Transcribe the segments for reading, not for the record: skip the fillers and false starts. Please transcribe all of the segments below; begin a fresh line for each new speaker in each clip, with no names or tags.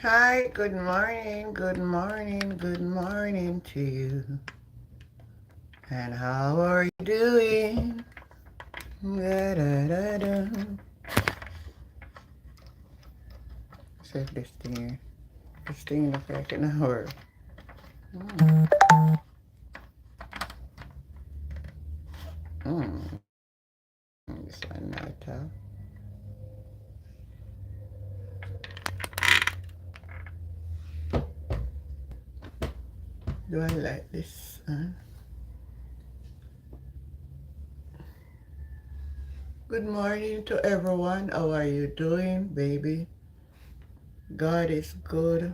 Hi, good morning, good morning, good morning to you. And how are you doing? Da, da, da, da. Save this thing here. This thing looks like an hour. Mm. This one not top. Do I like this? Good morning to everyone. How are you doing, baby? God is good.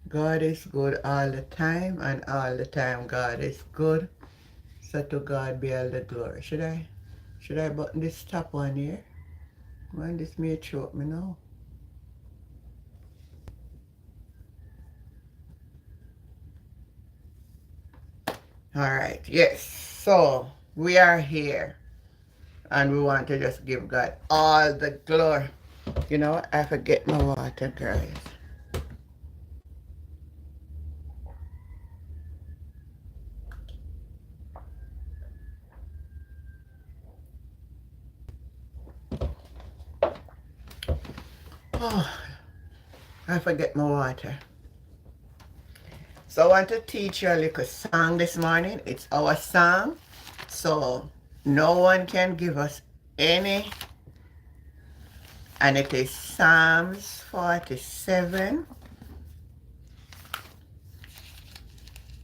God is good all the time, and all the time God is good. So to God be all the glory. Should I button this top one here? Man, this may choke me now. Alright, yes. So we are here and we want to just give God all the glory. You know what? I forget my water, guys. Oh, I forget my water. So I want to teach you a little song this morning. It's our song. So no one can give us any. And it is Psalms 47.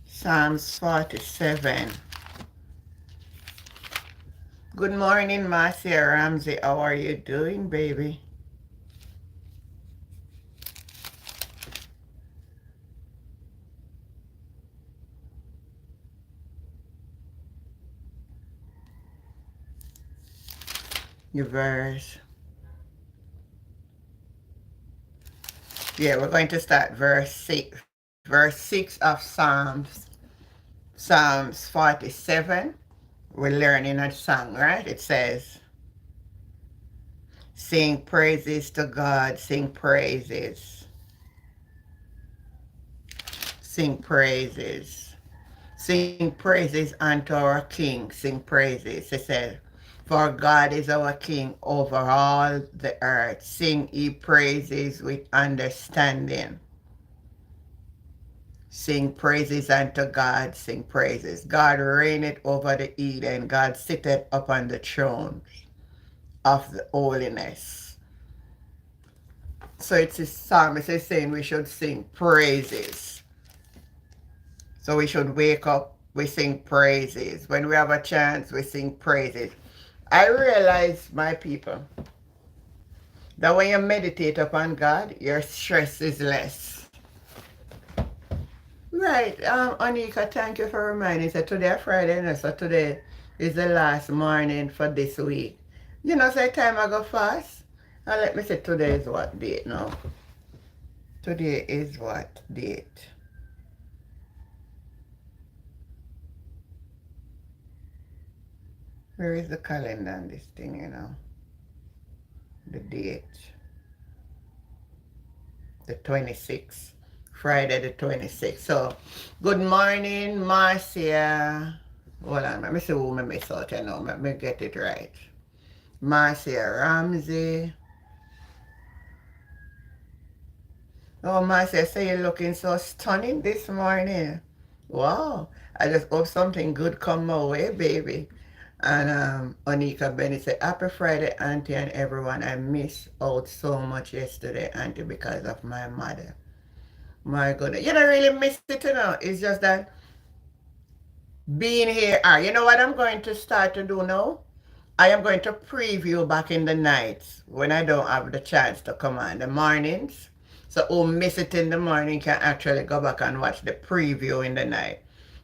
Psalms 47. Good morning, Marcia Ramsey. How are you doing, baby? Your verse. Yeah, we're going to start verse 6. Verse 6 of Psalms 47. We're learning a song, right? It says, sing praises to God, sing praises. Sing praises. Sing praises unto our King. Sing praises. It says, for God is our King over all the earth. Sing ye praises with understanding. Sing praises unto God. Sing praises. God reigneth over the Eden. God sitteth upon the throne of the holiness. So it's a psalmist is saying we should sing praises. So we should wake up, we sing praises. When we have a chance, we sing praises. I realize, my people, that when you meditate upon God, your stress is less. Right. Anika, thank you for reminding. So today Friday, and so today is the last morning for this week. You know, say time I go fast. And let me say today is what date now? Today is what date? Where is the calendar on this thing, you know? The date. The 26th. Friday the 26th. So, good morning, Marcia. Hold on, let me see who I miss out, you know. Let me get it right. Marcia Ramsey. Oh, Marcia, say you're looking so stunning this morning. Wow. I just hope something good come my way, baby. And Onika Benny said, happy Friday, Auntie and everyone. I missed out so much yesterday, Auntie, because of my mother. My goodness. You don't really miss it, you know. It's just that being here. You know what I'm going to start to do now? I am going to preview back in the nights when I don't have the chance to come on the mornings. So who miss it in the morning can actually go back and watch the preview in the night.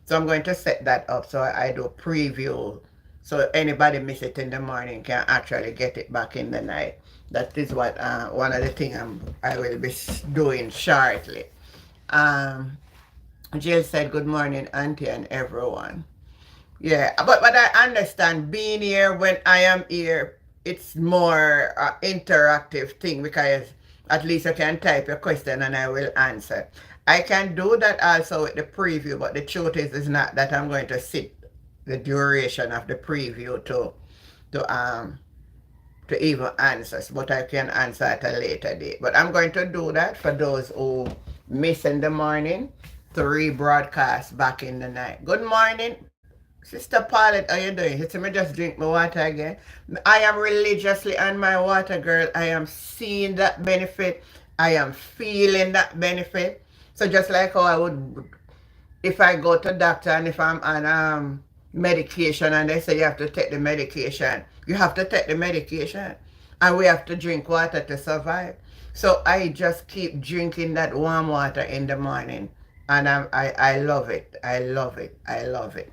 So I'm going to set that up so I do preview. So anybody miss it in the morning can actually get it back in the night. That is what one of the things I will be doing shortly. Um, Jill said, good morning, Auntie and everyone. Yeah, but I understand being here when I am here, it's more interactive thing because at least you can type your question and I will answer. I can do that also with the preview, but the truth is not that I'm going to sit the duration of the preview to even answer, but I can answer at a later date. But I'm going to do that for those who miss in the morning, 3 broadcasts back in the night. Good morning. Sister Paulette, how you doing? You see me just drink my water again. I am religiously on my water, girl. I am seeing that benefit. I am feeling that benefit. So just like how I would, if I go to doctor and if I'm on medication and they say you have to take the medication, you have to take the medication. And we have to drink water to survive. So I just keep drinking that warm water in the morning. And I love it. I love it. I love it.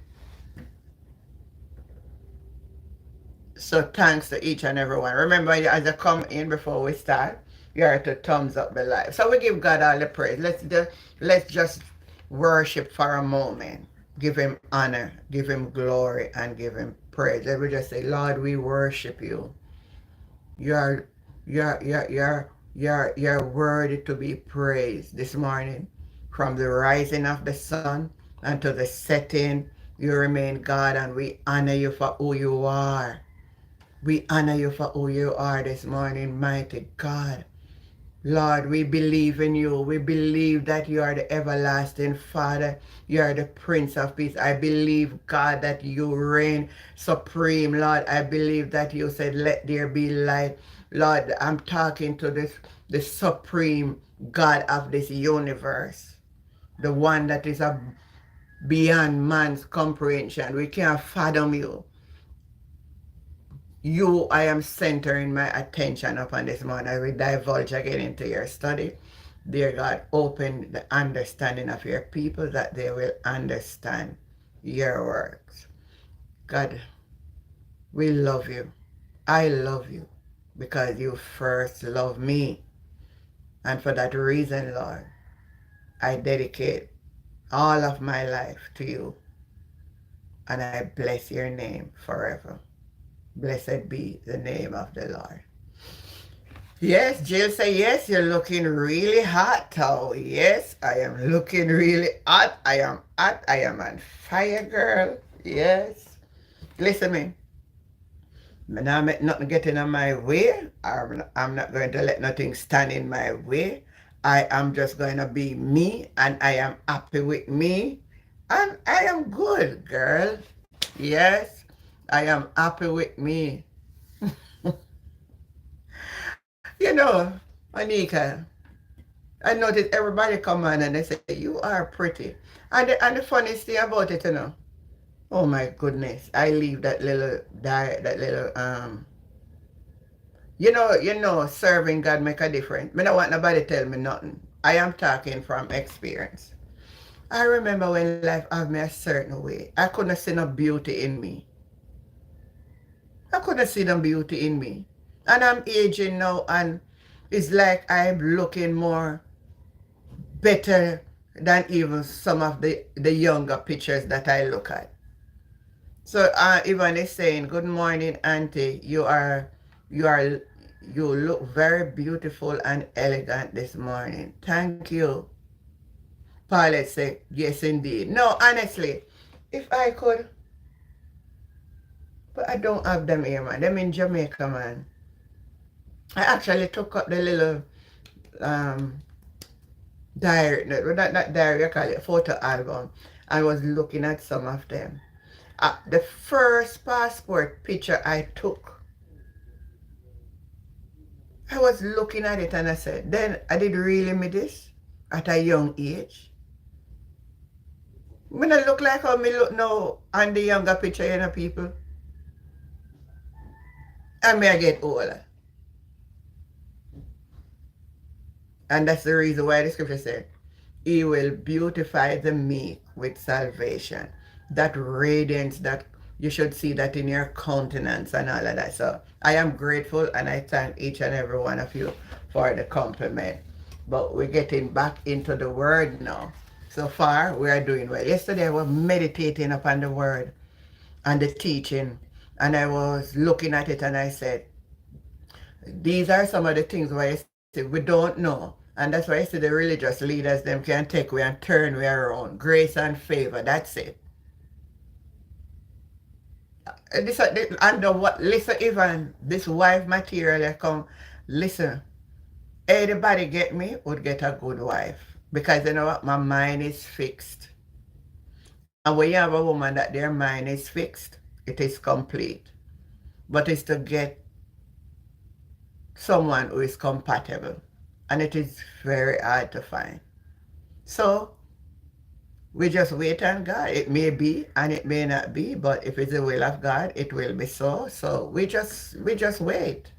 So thanks to each and everyone. Remember, as you come in before we start, you are to thumbs up the live. So we give God all the praise. Let's just worship for a moment. Give him honor, give him glory, and give him praise. Let me just say, Lord, we worship you. You're you're worthy to be praised this morning. From the rising of the sun until the setting, you remain God, and we honor you for who you are. We honor you for who you are this morning, mighty God. Lord, we believe in you. We believe that you are the everlasting Father. You are the Prince of Peace. I believe, God, that you reign supreme. Lord, I believe that you said, let there be light. Lord, I'm talking to the supreme God of this universe. The one that is beyond man's comprehension. We can't fathom you. You, I am centering my attention upon this morning. I will divulge again into your study. Dear God, open the understanding of your people that they will understand your works. God, we love you. I love you because you first loved me. And for that reason, Lord, I dedicate all of my life to you. And I bless your name forever. Blessed be the name of the Lord. Yes, Jill say yes, you're looking really hot, Tao. Yes, I am looking really hot. I am hot. I am on fire, girl. Yes. Listen me. Now make nothing getting on my way. I'm not going to let nothing stand in my way. I am just going to be me, and I am happy with me. And I am good, girl. Yes, I am happy with me. You know, Anika, I noticed everybody come on and they say, you are pretty. And the funniest thing about it, oh my goodness, I leave that little serving God make a difference. I don't want nobody tell me nothing. I am talking from experience. I remember when life had me a certain way, I couldn't see no beauty in me. I couldn't see no beauty in me. And I'm aging now, and it's like I'm looking more better than even some of the younger pictures that I look at. So Ivan is saying, good morning, Auntie. You look very beautiful and elegant this morning. Thank you. Paulette said, yes, indeed. No, honestly, if I could, but I don't have them here, man. Them in Jamaica, man. I actually took up the little diary, not diary, I call it photo album. I was looking at some of them. The first passport picture I took, I was looking at it and I said, then I did really me this at a young age. When I look like how me look now on the younger picture, people. And I get older. And that's the reason why the scripture said, he will beautify the meek with salvation. That radiance, that you should see that in your countenance and all of that. So I am grateful, and I thank each and every one of you for the compliment. But we're getting back into the word now. So far, we are doing well. Yesterday, I was meditating upon the word. and the teaching. And I was looking at it and I said, these are some of the things where you see we don't know. And that's why you see the religious leaders, them can take we and turn we around. Grace and favor, that's it. And what, listen, even this wife material, I come, listen, anybody get me would get a good wife. Because you know what, my mind is fixed. And when you have a woman that their mind is fixed, it is complete. But it's to get someone who is compatible. And it is very hard to find. So we just wait on God. It may be and it may not be, but if it's the will of God, it will be so. So we just wait.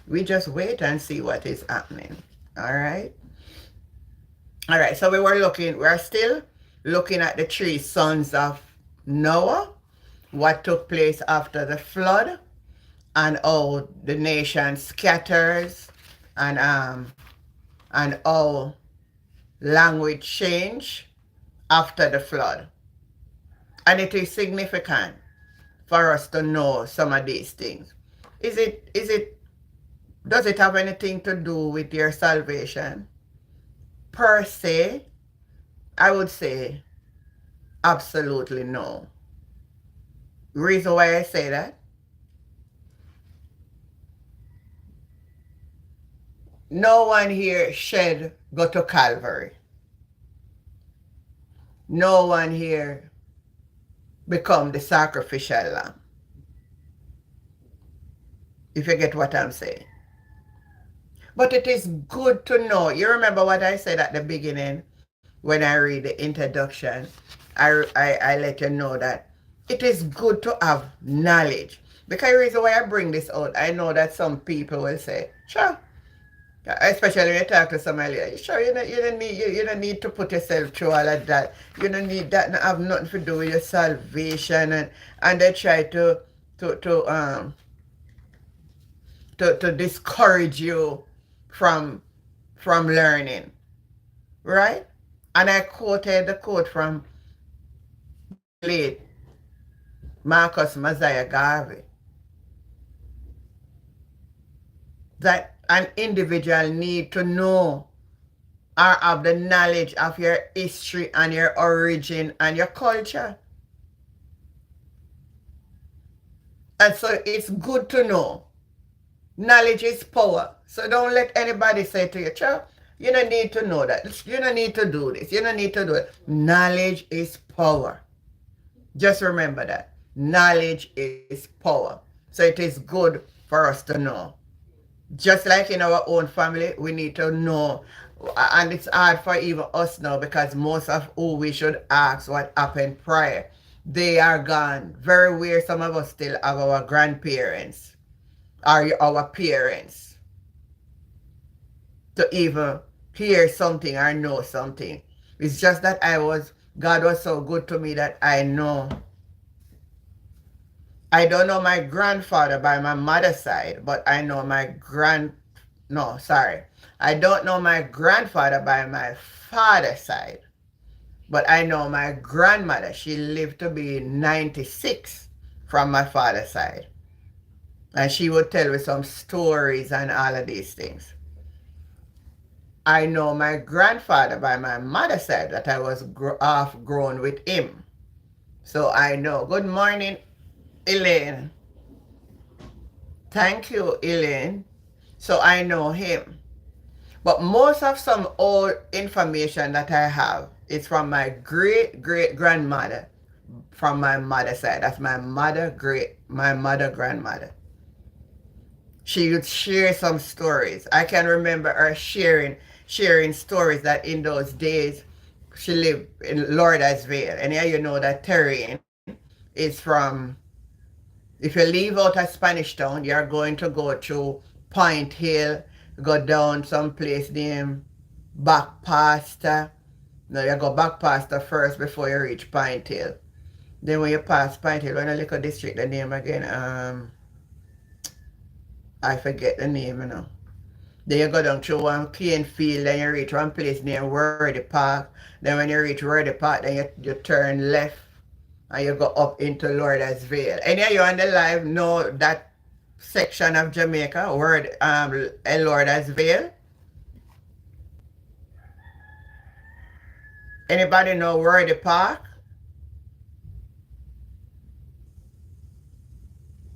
We just wait and see what is happening. All right. All right. So we're still looking at the 3 sons of Noah, what took place after the flood, and how the nation scatters, and how language change after the flood. And it is significant for us to know some of these things. Does it have anything to do with your salvation? Per se, I would say absolutely no. Reason why I say that? No one here go to Calvary. No one here become the sacrificial lamb. If you get what I'm saying. But it is good to know. You remember what I said at the beginning when I read the introduction? I let you know that it is good to have knowledge. Because the reason why I bring this out, I know that some people will say, sure, especially when you talk to somebody, sure, you don't need to put yourself through all of that. You don't need that to have nothing to do with your salvation, and they try to discourage you from learning. Right? And I quoted the quote from late Marcus Messiah Garvey, that an individual need to know or have the knowledge of your history and your origin and your culture. And so it's good to know. Knowledge is power. So don't let anybody say to you, child, you don't need to know that. You don't need to do this. You don't need to do it. Knowledge is power. Just remember that. Knowledge is power. So it is good for us to know. Just like in our own family, we need to know. And it's hard for even us now because most of who we should ask what happened prior, they are gone. Very weird. Some of us still have our grandparents or our parents to even hear something or know something. It's just that God was so good to me that I know. I don't know my grandfather by my mother's side, but I know I don't know my grandfather by my father's side, but I know my grandmother. She lived to be 96 from my father's side. And she would tell me some stories and all of these things. I know my grandfather by my mother's side that I was half grown with him. So I know. Good morning, Elaine. Thank you, Elaine. So I know him. But most of some old information that I have is from my great-great-grandmother from my mother's side. That's my mother-grandmother. She would share some stories. I can remember her sharing stories that in those days she lived in Lauderdale. And here you know that terrain is from, if you leave out of Spanish Town, you're going to go to Point Hill, go down some place named Back Pastor. No, you go Back Pastor first before you reach Point Hill. Then when you pass Point Hill, when you look at district, the name again, I forget the name, you know. Then you go down through one clean field, then you reach one place near Worthy Park. Then when you reach Worthy Park, then you turn left and you go up into Lourdes Vale. Any of you on the live know that section of Jamaica, word Lourdes Vale? Anybody know where the park?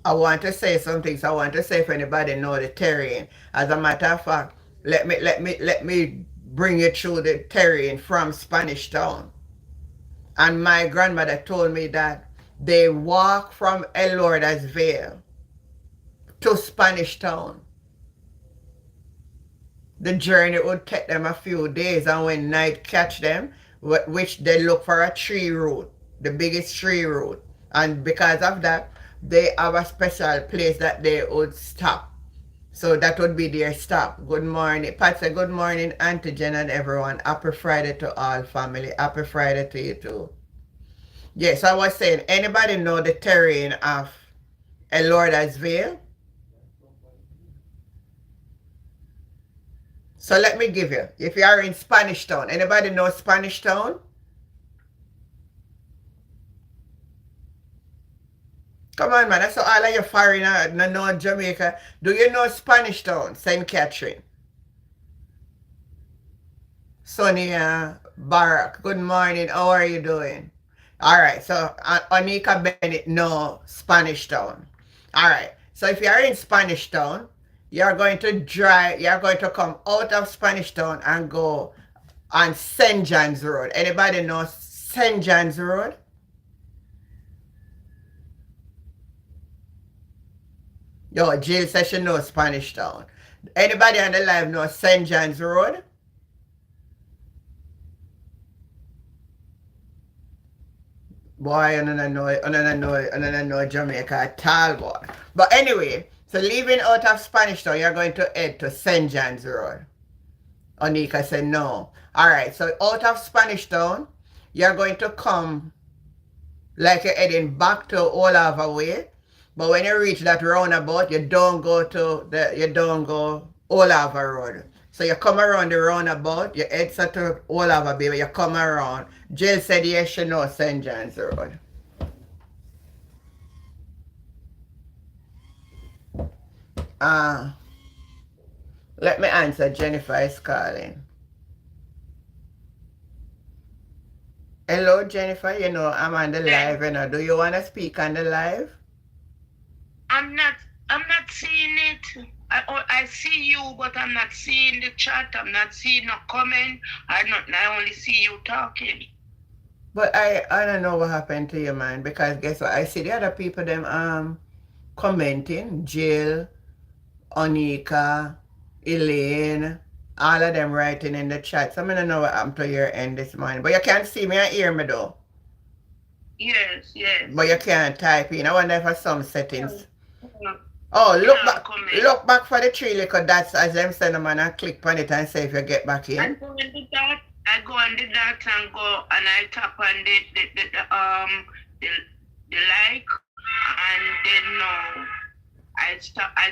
I want to say something, so I want to say if anybody know the terrain. As a matter of fact, let me bring you through the terrain from Spanish Town. And my grandmother told me that they walk from Lourdes Vale to Spanish Town. The journey would take them a few days, and when night catch them, which they look for a tree root, the biggest tree root. And because of that, they have a special place that they would stop. So that would be their stop. Good morning. Pat said, good morning, Auntie Jen and everyone. Happy Friday to all family. Happy Friday to you too. Yes, I was saying, anybody know the terrain of Lourdes Vale? So let me give you, if you are in Spanish Town, anybody know Spanish Town? Come on, man. That's all of you foreigners know Jamaica. Do you know Spanish Town, St. Catherine? Sonia Barak, good morning. How are you doing? All right. So Onika Bennett know Spanish Town. All right. So if you are in Spanish Town, you're going to come out of Spanish Town and go on St. John's Road. Anybody know St. John's Road? Yo, Jill says she knows Spanish Town. Anybody on the live know St. John's Road? Boy, I don't know Jamaica at all, boy. But anyway, so leaving out of Spanish Town, you're going to head to St. John's Road. Onika said no. All right, so out of Spanish Town, you're going to come like you're heading back to Olava Way. But when you reach that roundabout, you don't go Olava Road. So you come around the roundabout, you head to Olava, baby, you come around. Jill said yes, she knows St. John's Road. Let me answer. Jennifer is calling. Hello, Jennifer. You know, I'm on the live, you know. Do you want to speak on the live?
I'm not seeing it. I see you, but I'm not seeing the chat. I'm not seeing no comment. I only see you talking.
But I don't know what happened to you, man, because guess what? I see the other people them commenting. Jill, Onika, Elaine, all of them writing in the chat. So I don't know what happened to your end this morning. But you can't see me and hear me though.
Yes, yes.
But you can't type in. I wonder if there's some settings.
No.
Oh, look back for the three little dots as them send them and click on it and say if you get back in.
I go on the dot and go and I tap on the like, and then I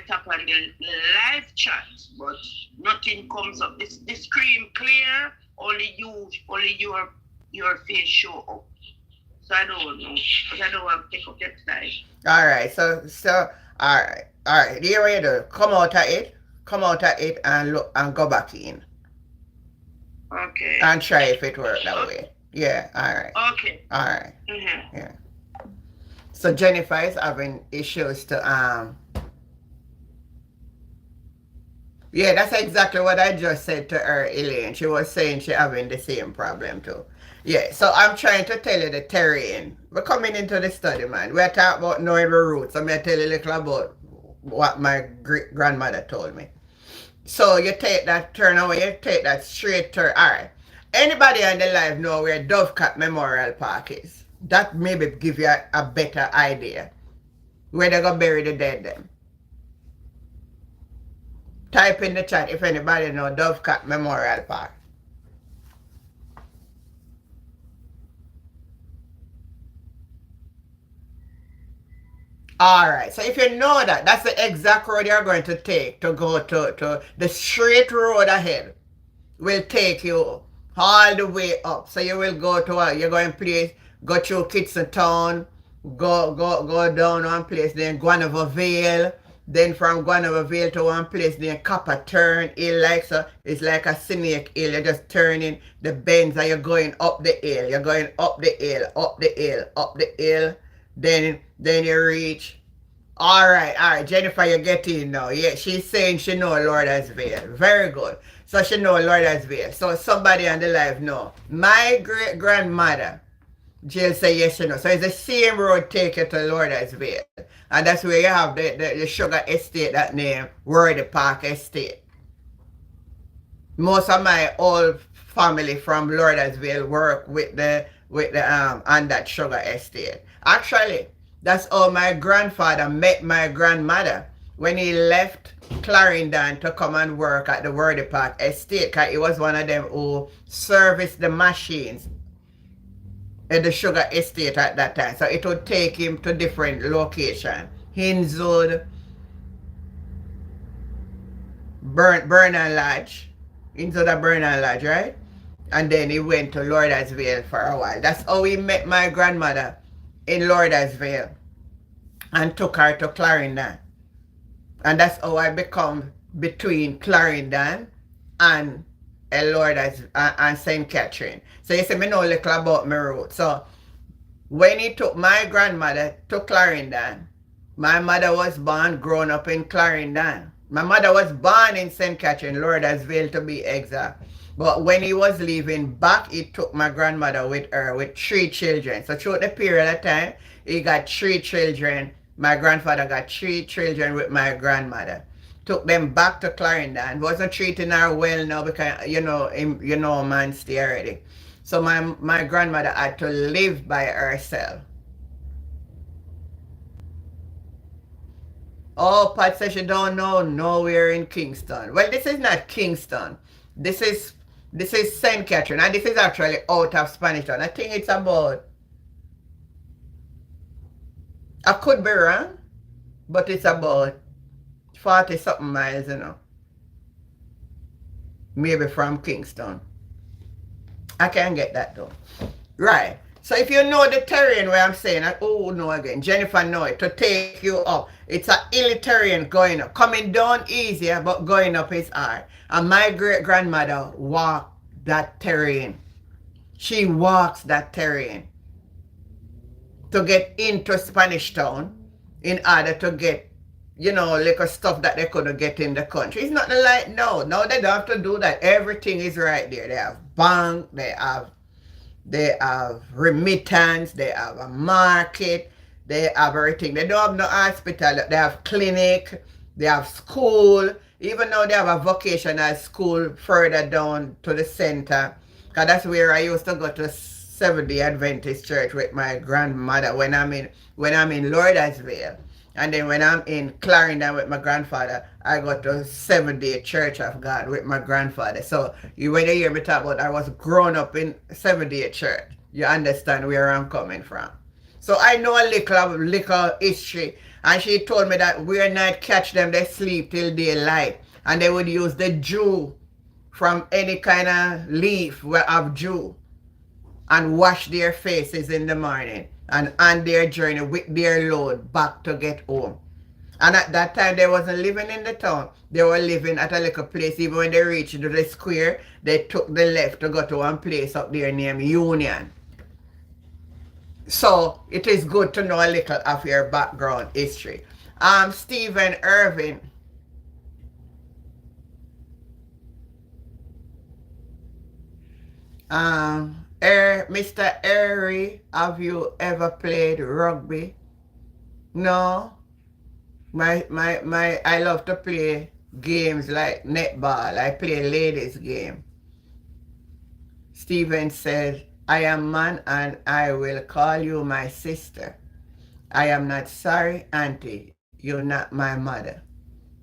tap on the live chat, but nothing comes up. The screen clear, only your face show up. So I don't know, but I don't want to take up your time.
All right, so all right. Here what you do. Come out of it and look and go back in.
Okay.
And try if it works that way. Yeah, all right.
Okay.
All right.
Mm-hmm.
Yeah. So Jennifer is having issues to yeah, that's exactly what I just said to her, Elaine. She was saying she having the same problem too. Yeah, so I'm trying to tell you the terrain. We're coming into the study, man. We're talking about knowing the roots. I'm going to tell you a little about what my grandmother told me. So you take that turn away, you take that straight turn. All right. Anybody on the live know where Dovecat Memorial Park is? That maybe give you a better idea where they're going to bury the dead then. Type in the chat if anybody know Dovecat Memorial Park. All right, so if you know that, that's the exact road you're going to take to go to the straight road ahead will take you all the way up. So you will go to you're going to place go through Kitson Town, go down one place, then Guanova Vale, then from Guanova Vale to one place, then Copper Turn Hill, like so. It's like a scenic hill. You're just turning the bends and you're going up the hill. You're going up the hill, up the hill, up the hill. Then you reach. All right. Jennifer, you get in now. Yeah, she's saying she know Lorda's Vale. Very good. So she know Lorda's Vale. So somebody on the live know. My great grandmother, Jill say yes, you know. So it's the same road take you to Lorda's Vale. And that's where you have the sugar estate, that name, Worthy Park Estate. Most of my old family from Lordsville work with the on that sugar estate. Actually, that's how my grandfather met my grandmother when he left Clarendon to come and work at the Worthy Park Estate, because he was one of them who serviced the machines at the sugar estate at that time. So it would take him to different locations. Hinswood, Burnham Lodge. Hinswood, Burnham Lodge, right? And then he went to Lordsville for a while. That's how he met my grandmother in Lordsville and took her to Clarendon. And that's how I become between Clarendon and Lordas and St. Catherine. So you see, me know little about my route. So when he took my grandmother to Clarendon, my mother was born, grown up in Clarendon. My mother was born in St. Catherine, Lordsville to be exact. But when he was leaving back, he took my grandmother with her with 3 children. So throughout the period of time, he got 3 children. My grandfather got 3 children with my grandmother. Took them back to Clarendon. Wasn't treating her well now because, man stay already. So my grandmother had to live by herself. Oh, Pat says she don't know nowhere in Kingston. Well, this is not Kingston. This is St. Catherine. And this is actually out of Spanish Town. I think it's about, I could be wrong, but it's about 40 something miles, maybe from Kingston. I can't get that though. Right. So if you know the terrain where I'm saying, no again, Jennifer know it, to take you up. It's a hilly terrain going up. Coming down easier, but going up is hard. And my great grandmother walked that terrain. She walks that terrain to get into Spanish Town in order to get, little stuff that they couldn't get in the country. It's not like no. Now they don't have to do that. Everything is right there. They have bank, they have remittance, they have a market, they have everything. They don't have no hospital, they have clinic, they have school, even though they have a vocational school further down to the center. Because that's where I used to go to Seventh-day Adventist Church with my grandmother when I'm in Lordsville. And then when I'm in Clarendon with my grandfather, I go to Seventh-day Church of God with my grandfather. So when you hear me talk about I was grown up in Seventh-day Church, you understand where I'm coming from. So I know a little history. And she told me that where night catch them, they sleep till daylight. And they would use the dew from any kind of leaf of dew and wash their faces in the morning and on their journey with their load back to get home. And at that time, they wasn't living in the town. They were living at a little place. Even when they reached the square, they took the left to go to one place up there named Union. So it is good to know a little of your background history. Stephen Irving. Mr. Airy, have you ever played rugby? No. I love to play games like netball. I play ladies game. Stephen said, I am man and I will call you my sister. I am not sorry, auntie. You're not my mother.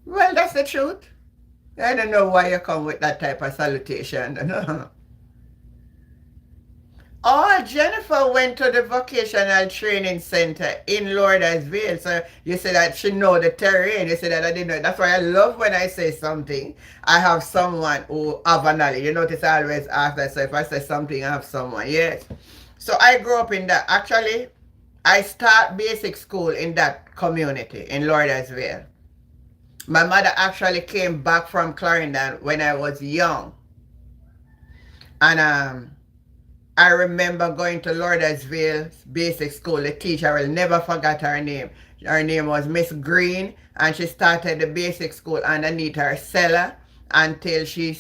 Well, that's the truth. I don't know why you come with that type of salutation. Oh, Jennifer went to the vocational training center in Lordsville. So you said that she know the terrain. You said that I didn't know. That's why I love when I say something. I have someone who have a knowledge. You notice I always ask that. So if I say something, I have someone. Yes. So I grew up in that. Actually, I start basic school in that community in Lauderdale. My mother actually came back from Clarendon when I was young. And I remember going to Lauderdale Basic School. The teacher, I will never forget her name. Her name was Miss Green, and she started the basic school underneath her cellar until she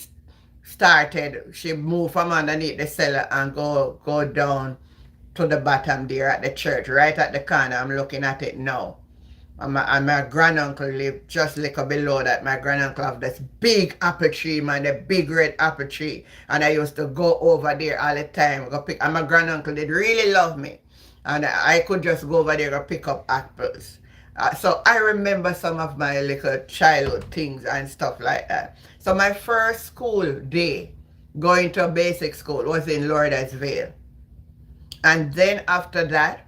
moved from underneath the cellar and go down to the bottom there at the church, right at the corner. I'm looking at it now. And my granduncle lived just a little below that. My granduncle have this big apple tree, man, the big red apple tree. And I used to go over there all the time. Go pick, and my granduncle did really love me. And I could just go over there and pick up apples. So I remember some of my little childhood things and stuff like that. So my first school day going to a basic school was in Lauderdale. And then after that,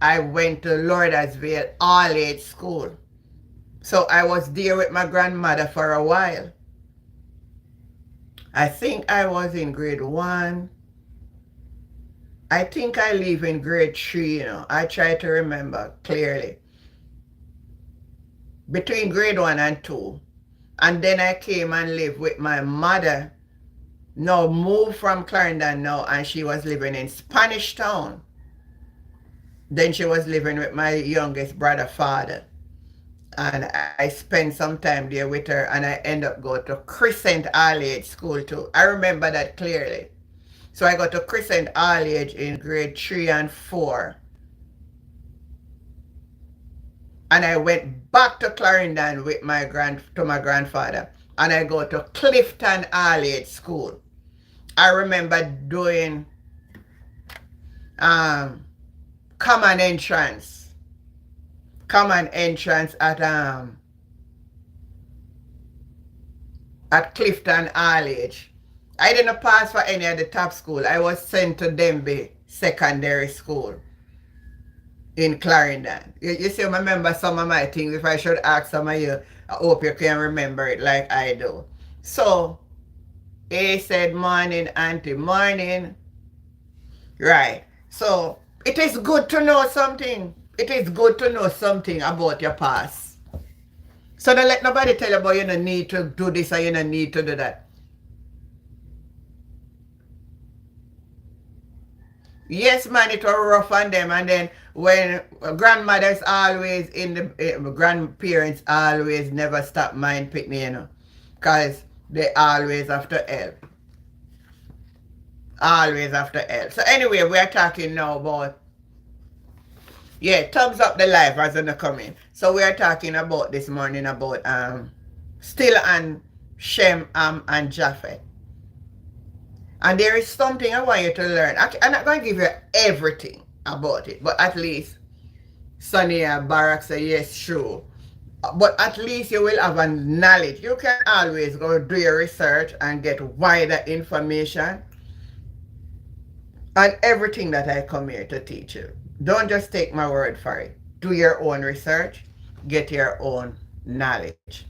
I went to Lauderdale all-age school. So I was there with my grandmother for a while. I think I was in grade 1. I think I leave in grade 3, I try to remember clearly. Between grade 1 and 2. And then I came and lived with my mother. Now moved from Clarendon now, and she was living in Spanish Town. Then she was living with my youngest brother father. And I spent some time there with her, and I end up going to Crescent All-Age School too. I remember that clearly. So I got to Crescent All-Age in grade 3 and 4. And I went back to Clarendon with my grandfather. And I go to Clifton All-Age School. I remember doing common entrance. Common entrance at Clifton All-Age. I didn't pass for any of the top school. I was sent to Denby Secondary School in Clarendon. You see, I remember some of my things. If I should ask some of you, I hope you can remember it like I do. So, A said, morning, auntie, morning. Right. So, it is good to know something. It is good to know something about your past. So don't let nobody tell you about you don't need to do this or you don't need to do that. Yes, man, it was rough on them. And then when grandmothers always grandparents always never stop mind picking, because they always have to help. Always have to help. So anyway, we are talking now about, thumbs up the life as in the coming. So we are talking about this morning about still on Shem, and Japheth. And there is something I want you to learn. I'm not going to give you everything about it, but at least Sonny and Barack say yes, sure. But at least you will have a knowledge. You can always go do your research and get wider information on everything that I come here to teach you. Don't just take my word for it. Do your own research. Get your own knowledge.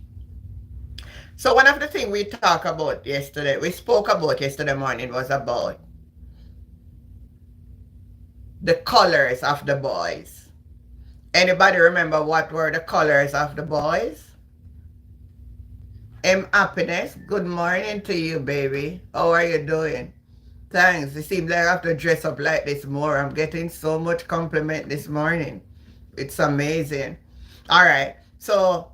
So one of the things we spoke about yesterday morning was about the colors of the boys. Anybody remember what were the colors of the boys? Happiness, good morning to you, baby. How are you doing? Thanks. It seems like I have to dress up like this more. I'm getting so much compliment this morning. It's amazing. All right. So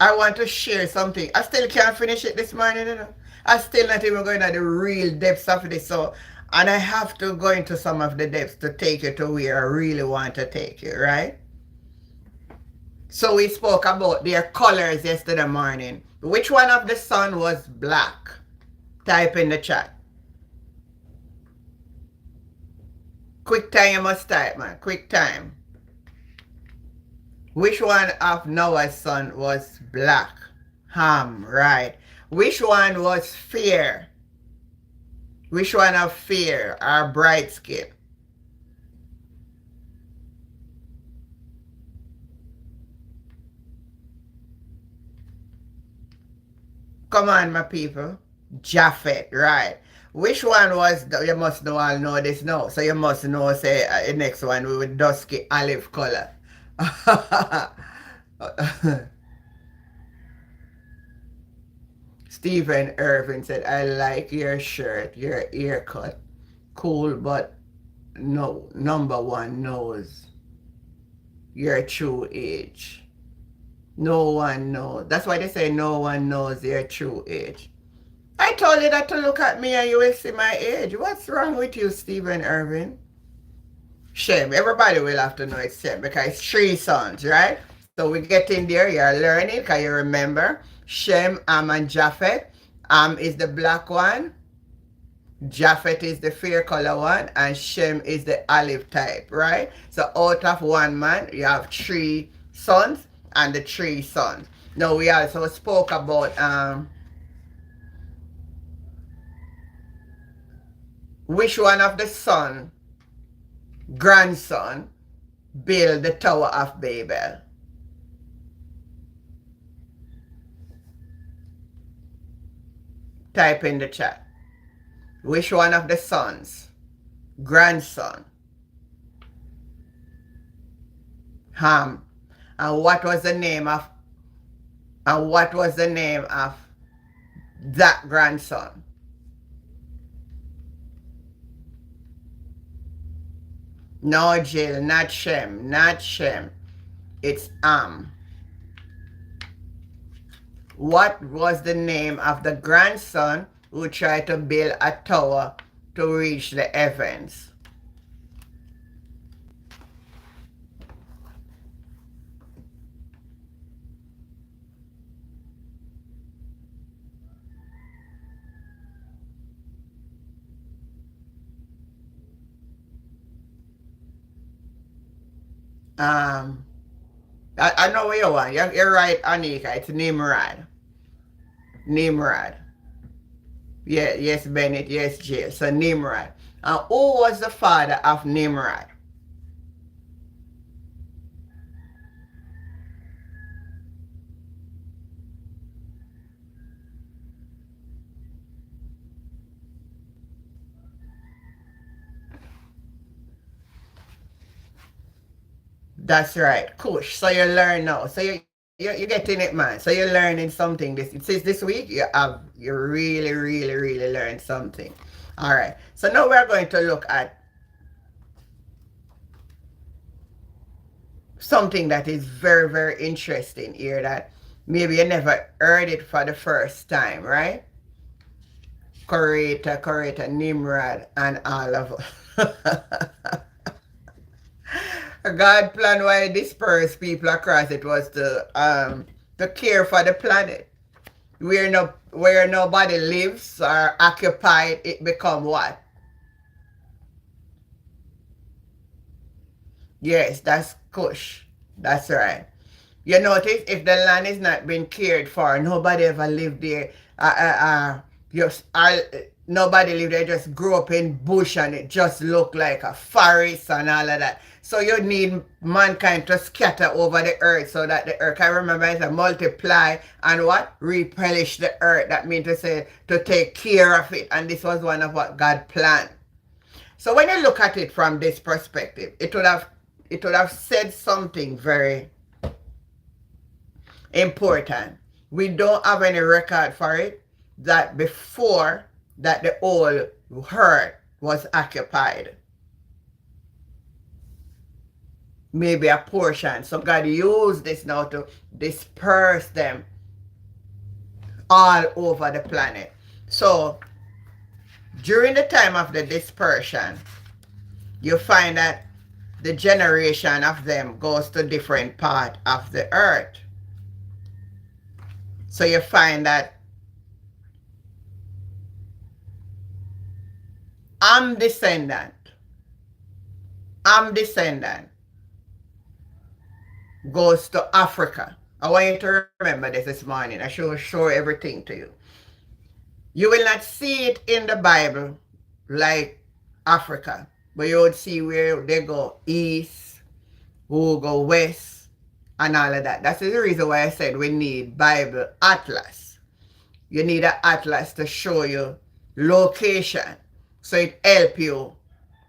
I want to share something. I still can't finish it this morning. I still not even going to the real depths of this. And I have to go into some of the depths to take you to where I really want to take you, right? So we spoke about their colors yesterday morning. Which one of the sun was black? Type in the chat. Quick time, you must type, man. Quick time. Which one of Noah's son was black? Ham, right. Which one was fair? Which one of fair or bright skin? Come on, my people. Japheth, right. Which one was, you must know, I'll know this now. So you must know, say, the next one with dusky olive color. Stephen Irvin said, I like your shirt, your haircut. Cool, but no, number one knows your true age. No one knows. That's why they say no one knows your true age. I told you that to look at me and you will see my age. What's wrong with you, Stephen Irvin? Shem. Everybody will have to know it's Shem because it's three sons, right? So we get in there, you're learning, can you remember? Shem, Ham, and Japheth. Ham is the black one. Japheth is the fair color one, and Shem is the olive type, right? So out of one man, you have three sons and the three sons. Now we also spoke about which one of the son, grandson, built the Tower of Babel. Type in the chat. Which one of the sons, grandson, Ham, and what was the name of that grandson? No, Jill, not Shem, not Shem. It's Ham. What was the name of the grandson who tried to build a tower to reach the heavens? I know what you want. You're right, Anika. It's Nimrod. Nimrod. Yeah, yes, Bennett. Yes, Jill. So Nimrod. Who was the father of Nimrod? That's right, Kush. So you learn now. So you're getting it, man. So you're learning something. This week you really learned something. All right. So now we're going to look at something that is very interesting here that maybe you never heard it for the first time, right? Correta, Nimrod, and all of us. God plan why disperse people across it was to care for the planet. Where nobody lives or occupied, it become what? Yes, that's Kush. That's right. You notice if the land is not being cared for, nobody ever lived there. Just nobody lived there. Just grew up in bush and it just looked like a forest and all of that. So you need mankind to scatter over the earth so that the earth, I remember it said multiply and what? Replenish the earth. That means to say to take care of it. And this was one of what God planned. So when you look at it from this perspective, it would have said something very important. We don't have any record for it that before that the whole earth was occupied. Maybe a portion. So God used this now to disperse them all over the planet. So during the time of the dispersion, you find that the generation of them goes to different part of the earth. So you find that I'm descendant goes to Africa. I want you to remember this morning. I should show everything to you. You will not see it in the Bible like Africa, but you would see where they go east, who go west, and all of that. That's the reason why I said we need Bible Atlas. You need an atlas to show you location. So it help you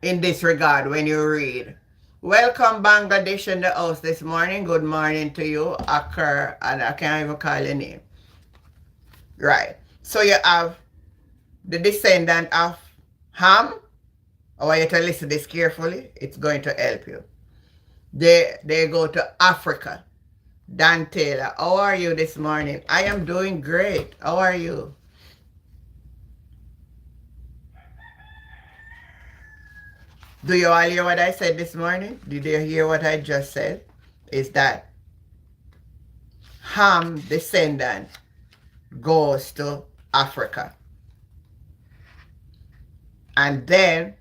in this regard when you read. Welcome Bangladesh in the house this morning. Good morning to you, Akar, and I can't even call your name. Right. So you have the descendant of Ham. I want you to listen this carefully. It's going to help you. They go to Africa. Dan Taylor, how are you this morning? I am doing great. How are you? Do you all hear what I said this morning? Did you hear what I just said? Is that Ham descendant goes to Africa. And then,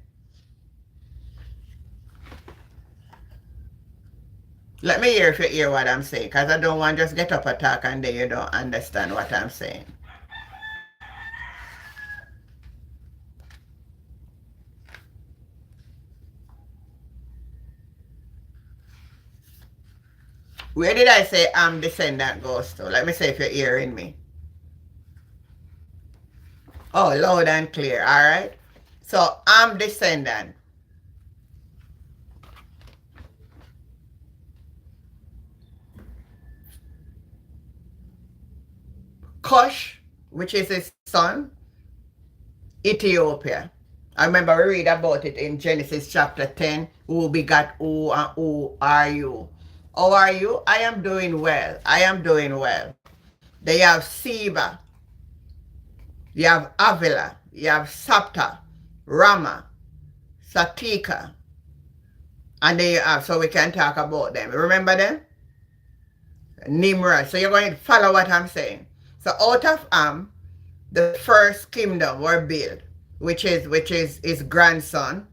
let me hear if you hear what I'm saying, because I don't want to just get up and talk and then you don't understand what I'm saying. Where did I say Ham descendant goes to? Let me see if you're hearing me. Oh, loud and clear, all right? So, Ham descendant. Cush, which is his son, Ethiopia. I remember we read about it in Genesis chapter 10. Who begot who and who are you? How are you? I am doing well. I am doing well. They have Seba. You have Avila. You have Sapta, Rama, Satika. And then you have, so we can talk about them. Remember them? Nimrod. So you're going to follow what I'm saying. So out of Ham, the first kingdom were built, which is his grandson,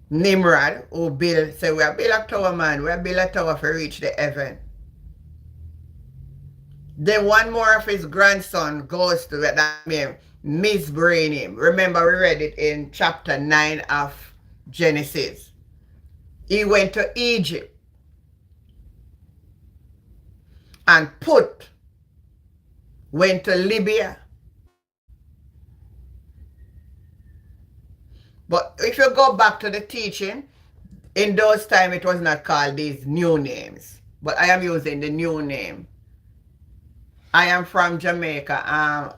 Nimrod, who built, say we are build a tower, man, we are build a tower to reach the heaven. Then one more of his grandson goes to that name, Mizbrainim. Remember we read it in chapter 9 of Genesis. He went to Egypt and Put went to Libya. But if you go back to the teaching, in those times it was not called these new names. But I am using the new name. I am from Jamaica. I'm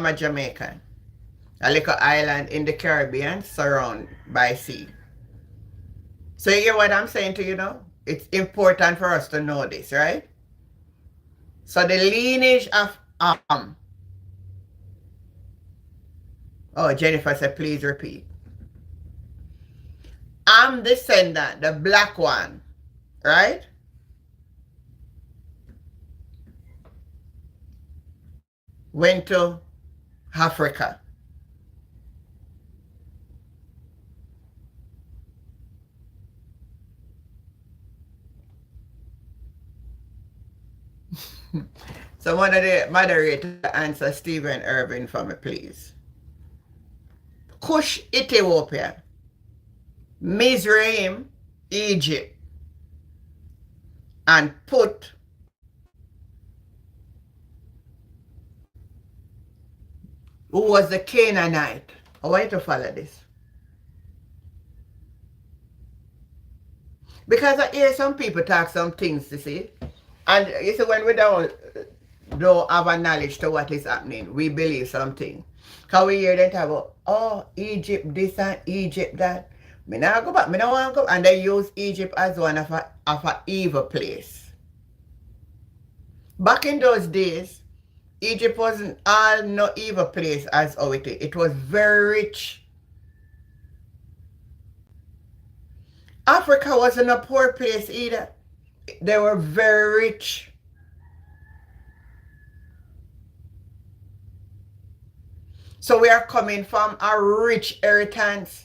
a Jamaican. A little island in the Caribbean surrounded by sea. So you hear what I'm saying to you now? It's important for us to know this, right? So the lineage of oh, Jennifer said, please repeat. Ham descendant, the black one, right? Went to Africa. So one of the moderators answer Stephen Irving for me, please. Cush, Ethiopia. Mizraim, Egypt. And Put, who was the Canaanite. I want you to follow this. Because I hear some people talk some things, you see. And you see, when we don't have a knowledge to what is happening, we believe something. Because we hear them talk about, oh, Egypt this and Egypt that. Me not go back, me not want to go. And they use Egypt as one of a evil place. Back in those days, Egypt wasn't all no evil place as how it is. It was very rich. Africa wasn't a poor place either. They were very rich. So we are coming from a rich inheritance.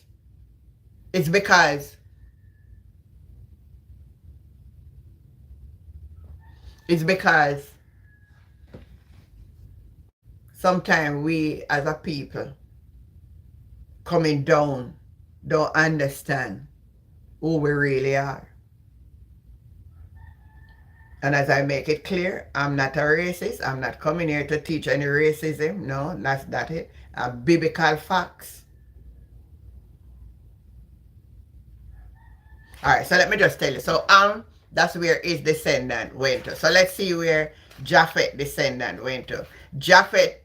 It's because sometimes we as a people coming down don't understand who we really are. And as I make it clear, I'm not a racist. I'm not coming here to teach any racism. No, that's not it. Biblical facts. All right, so let me just tell you. So that's where his descendant went to. So let's see where Japheth descendant went to. Japheth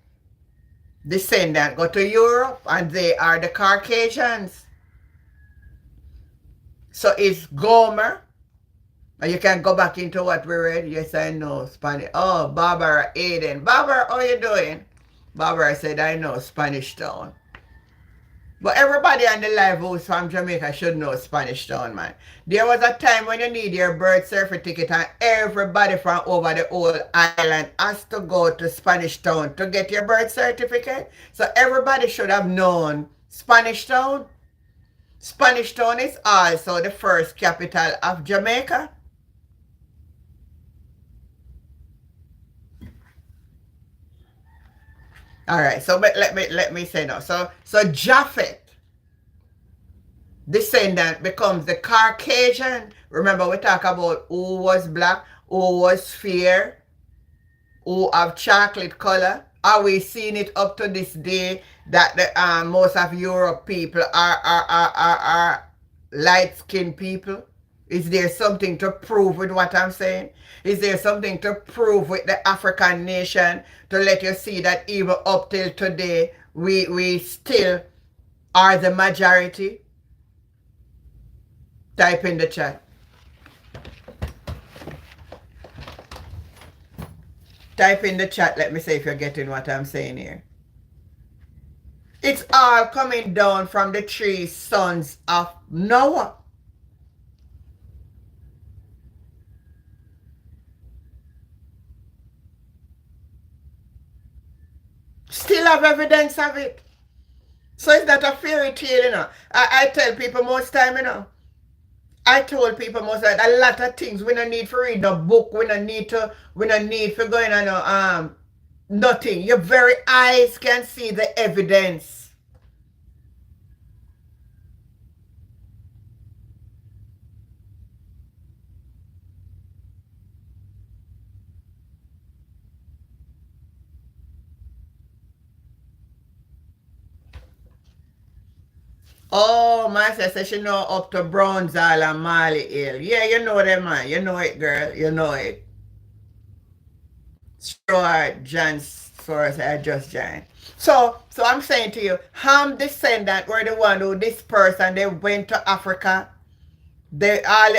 descendant go to Europe, and they are the Caucasians. So it's Gomer. And you can go back into what we read. Yes, I know Spanish. Oh, Barbara Aiden. Barbara, how you doing? Barbara said, I know Spanish Town. But everybody on the live who's from Jamaica should know Spanish Town, man. There was a time when you need your birth certificate and everybody from over the whole island has to go to Spanish Town to get your birth certificate. So everybody should have known Spanish Town. Spanish Town is also the first capital of Jamaica. All right, so let me say now. So Japheth descendant becomes the Caucasian. Remember, we talk about who was black, who was fair, who have chocolate color. Are we seeing it up to this day that the most of Europe people are light-skinned people? Is there something to prove with what I'm saying? Is there something to prove with the African nation to let you see that even up till today, we still are the majority? Type in the chat. Type in the chat. Let me see if you're getting what I'm saying here. It's all coming down from the 3 sons of Noah. Still have evidence of it. So it's not a fairy tale, you know. I tell people most time, you know. I told people most time, a lot of things we don't need to read the book. We don't need for going on nothing. Your very eyes can see the evidence. Oh, my sister, she know up to Brownsall and Marley Hill. Yeah, you know them, man. You know it, girl. You know it. Sure, John Soros, I just joined. So I'm saying to you, Ham descendant were the one who dispersed and they went to Africa. They all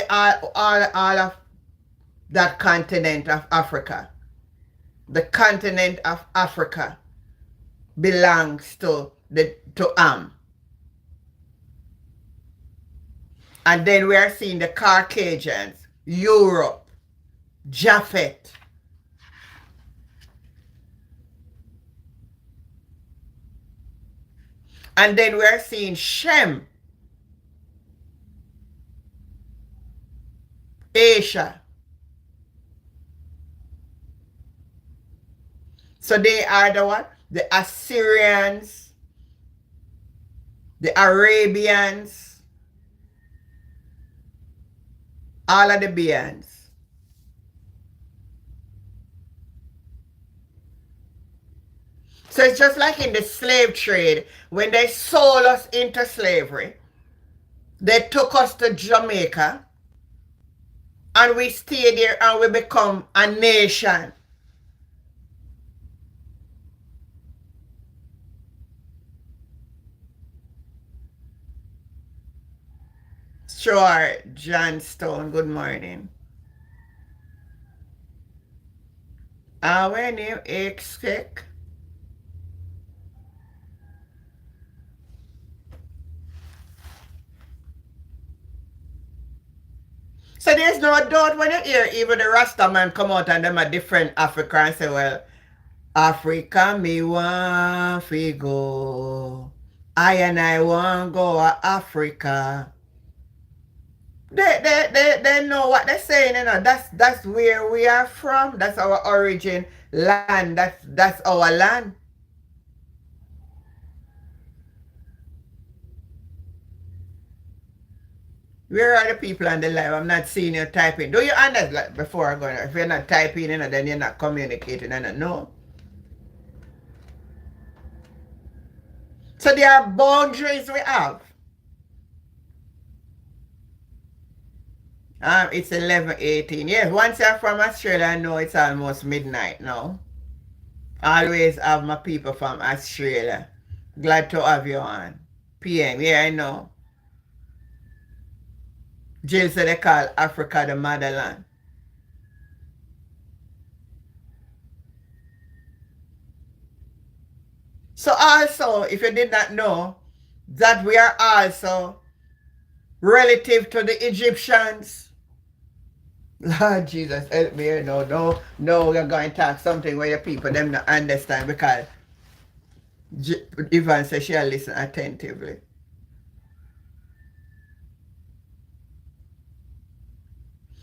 of that continent of Africa. The continent of Africa belongs to Ham. And then we are seeing the Caucasians, Europe, Japheth. And then we are seeing Shem, Asia. So they are the what? The Assyrians, the Arabians, all of the Beans. So it's just like in the slave trade, when they sold us into slavery, they took us to Jamaica, and we stayed there and we become a nation. Sure, John Stone, good morning. When you expect. So there's no doubt when you hear even the Rasta man come out and them a different Africa and say, well, Africa me want fi go. I want go to Africa. They know what they're saying, you know. That's where we are from. That's our origin land. That's our land. Where are the people on the live? I'm not seeing you typing. Do you understand, like, before I go? If you're not typing, then you're not communicating. I don't know. So there are boundaries we have. It's 11:18. Yes, once you're from Australia, I know it's almost midnight now. I always have my people from Australia. Glad to have you on. PM, yeah, I know. Jill said they call Africa the motherland. So also, if you did not know, that we are also relative to the Egyptians. Lord Jesus, help me here. No, we're going to talk something where your people them not understand because Yvonne says she'll listen attentively.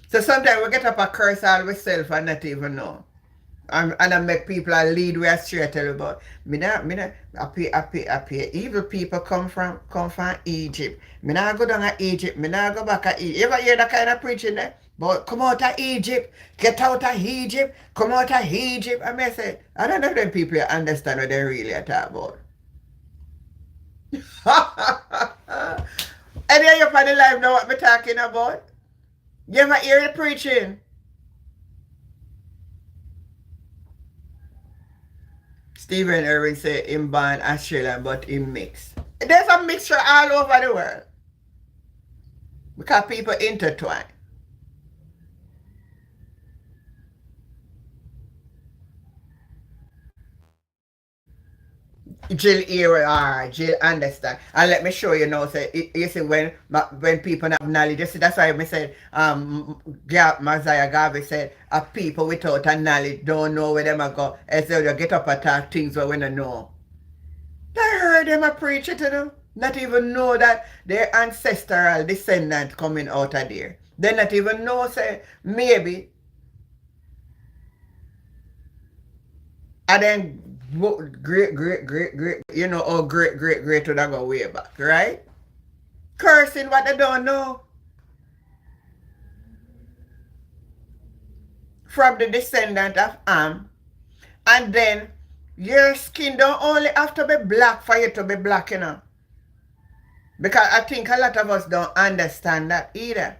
So sometimes we get up a curse all ourselves and not even know. And I make people lead we astray. Tell you about me not I pay evil people come from Egypt. Me not go down to Egypt, me not go back to Egypt. You ever hear that kind of preaching there? But come out of Egypt, get out of Egypt, come out of Egypt. I may say, I don't know if them people understand what they really are talking about. And then you find the life know what I'm talking about? You ever hear the preaching? Stephen Irwin said him born Australian but him mixed. There's a mixture all over the world. Because people intertwine. Jill here, Jill understand. And let me show you now, say, you see, when people have knowledge, you see, that's why I said, Messiah Garvey said, people without a knowledge don't know where them are go. And so they get up and talk things where we don't know. I heard them a preach it to them. Not even know that their ancestral descendant coming out of there. They not even know, say, maybe. And then great, you know, oh, great to that go way back, right? Cursing what they don't know. From the descendant of Ham. And then your skin don't only have to be black for you to be black, you know. Because I think a lot of us don't understand that either.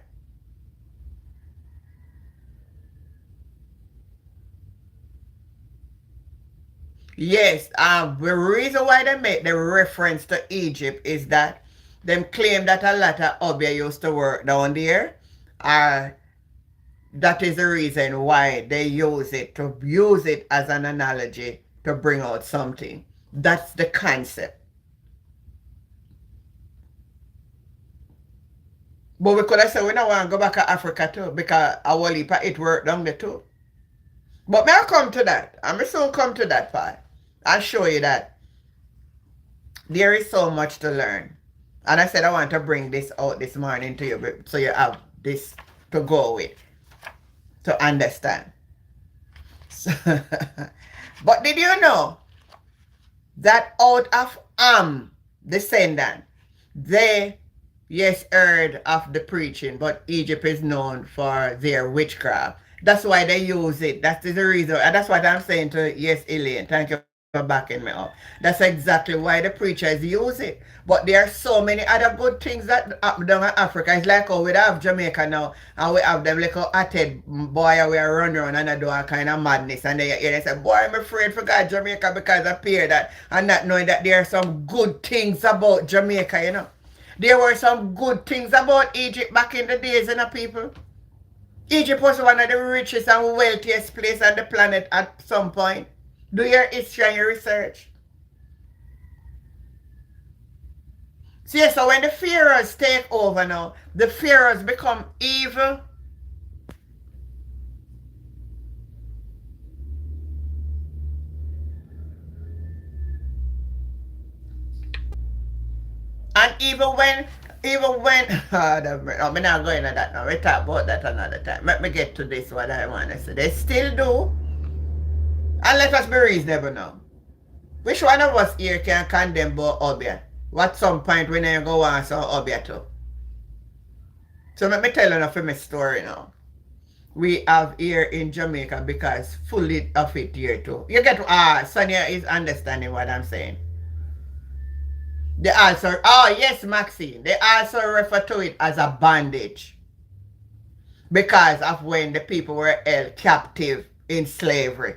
Yes, the reason why they make the reference to Egypt is that them claim that a lot of Obia used to work down there. That is the reason why they use it as an analogy to bring out something. That's the concept. But we could have said we don't want to go back to Africa too because our heap of it work down there too. But may I come to that? I may soon come to that part. I'll show you that there is so much to learn. And I said I want to bring this out this morning to you so you have this to go with, to understand. But did you know that out of Ham descendant, they, yes, heard of the preaching, but Egypt is known for their witchcraft. That's why they use it. That is the reason. And that's what I'm saying to, yes, Elaine. Thank you for backing me up. That's exactly why the preachers use it. But there are so many other good things that happen down in Africa. It's like how we have Jamaica now, and we have them little atted boy we are running around and do all kind of madness. And they say, boy, I'm afraid for God Jamaica because I fear that, and not knowing that there are some good things about Jamaica, you know. There were some good things about Egypt back in the days, you know, people. Egypt was one of the richest and wealthiest places on the planet at some point. Do your history and your research. See, so when the pharaohs take over now, the pharaohs become evil. And even when I'm not going to that now. We talk about that another time. Let me get to this, what I want to say. They still do. And let us be reasonable now. Which one of us here can condemn about Obia? What some point we never go on some Obia too? So let me tell you enough of my story now. We have here in Jamaica because fully of it here too. You get Sonia is understanding what I'm saying. They also yes, Maxine. They also refer to it as a bondage because of when the people were held captive in slavery.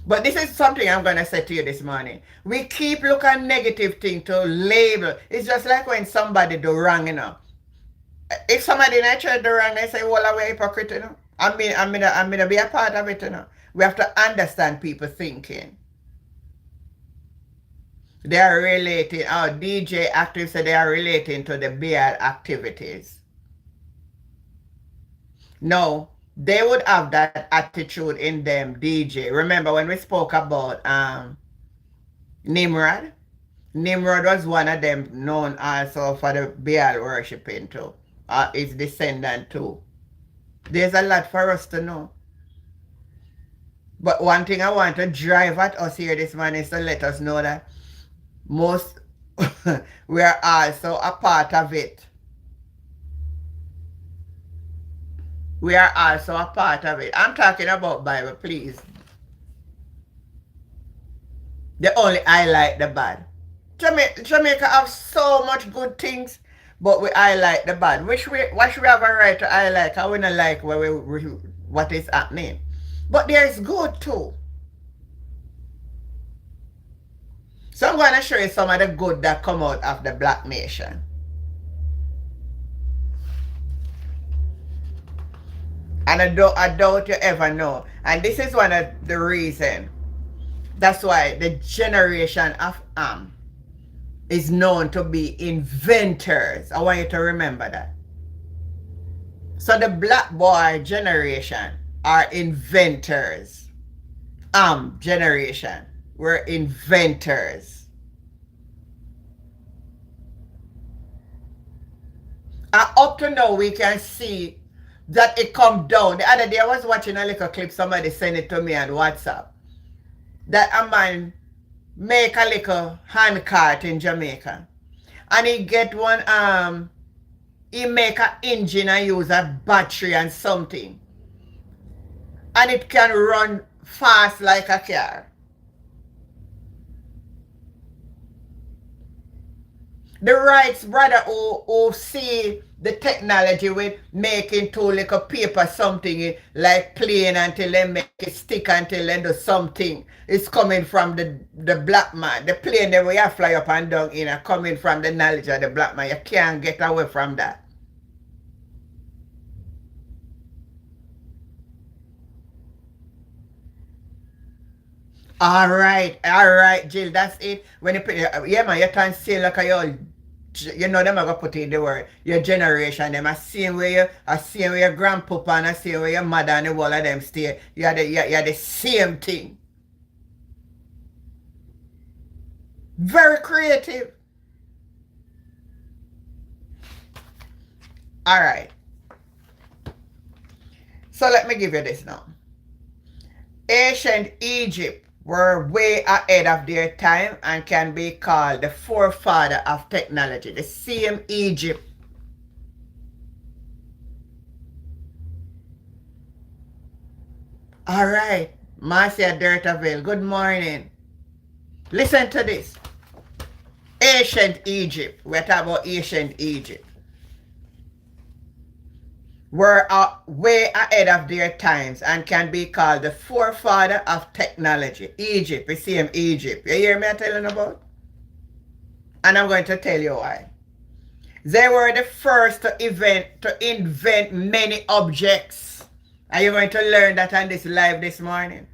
But this is something I'm going to say to you this morning. We keep looking negative thing to label. It's just like when somebody do wrong, you know. If somebody in a church do wrong, they say, well, we're hypocrite, you know. I'm gonna be a part of it, you know. We have to understand people thinking. They are relating, our DJ active said they are relating to the Baal activities. No, they would have that attitude in them, DJ. Remember when we spoke about Nimrod? Nimrod was one of them known also for the Baal worshipping too. His descendant too. There's a lot for us to know. But one thing I want to drive at us here this morning is to let us know that most we are also a part of it. We are also a part of it. I'm talking about Bible, please. They only highlight the bad. Jamaica have so much good things, but we highlight the bad. What should we have a right to highlight? I wouldn't like what is happening. But there is good too. So I'm going to show you some of the good that come out of the black nation. And I doubt you ever know. And this is one of the reasons. That's why the generation of Ham is known to be inventors. I want you to remember that. So the black boy generation are inventors. Ham generation were inventors. And up to now we can see that it come down. The other day I was watching a little clip, somebody sent it to me on WhatsApp. That a man make a little hand cart in Jamaica. And he get one, he make an engine and use a battery and something. And it can run fast like a car. The rights brother who see the technology with making two little paper something like plane until they make it stick until they do something. It's coming from the black man. The plane that we have fly up and down in are coming from the knowledge of the black man. You can't get away from that. All right, Jill, that's it. When you put, yeah, man, you can say like you know them are gonna put in the word. Your generation, them are same way your grandpapa and the same way your mother and the whole of them stay. You're the same thing. Very creative. All right. So let me give you this now. Ancient Egypt were way ahead of their time and can be called the forefather of technology. The same Egypt. All right. Marcia Dirtaville, good morning. Listen to this. Ancient Egypt. We're talking about ancient Egypt. Were way ahead of their times and can be called the forefather of technology. Egypt, the same Egypt. You hear me telling about? And I'm going to tell you why. They were the first to invent many objects. Are you going to learn that on this live this morning?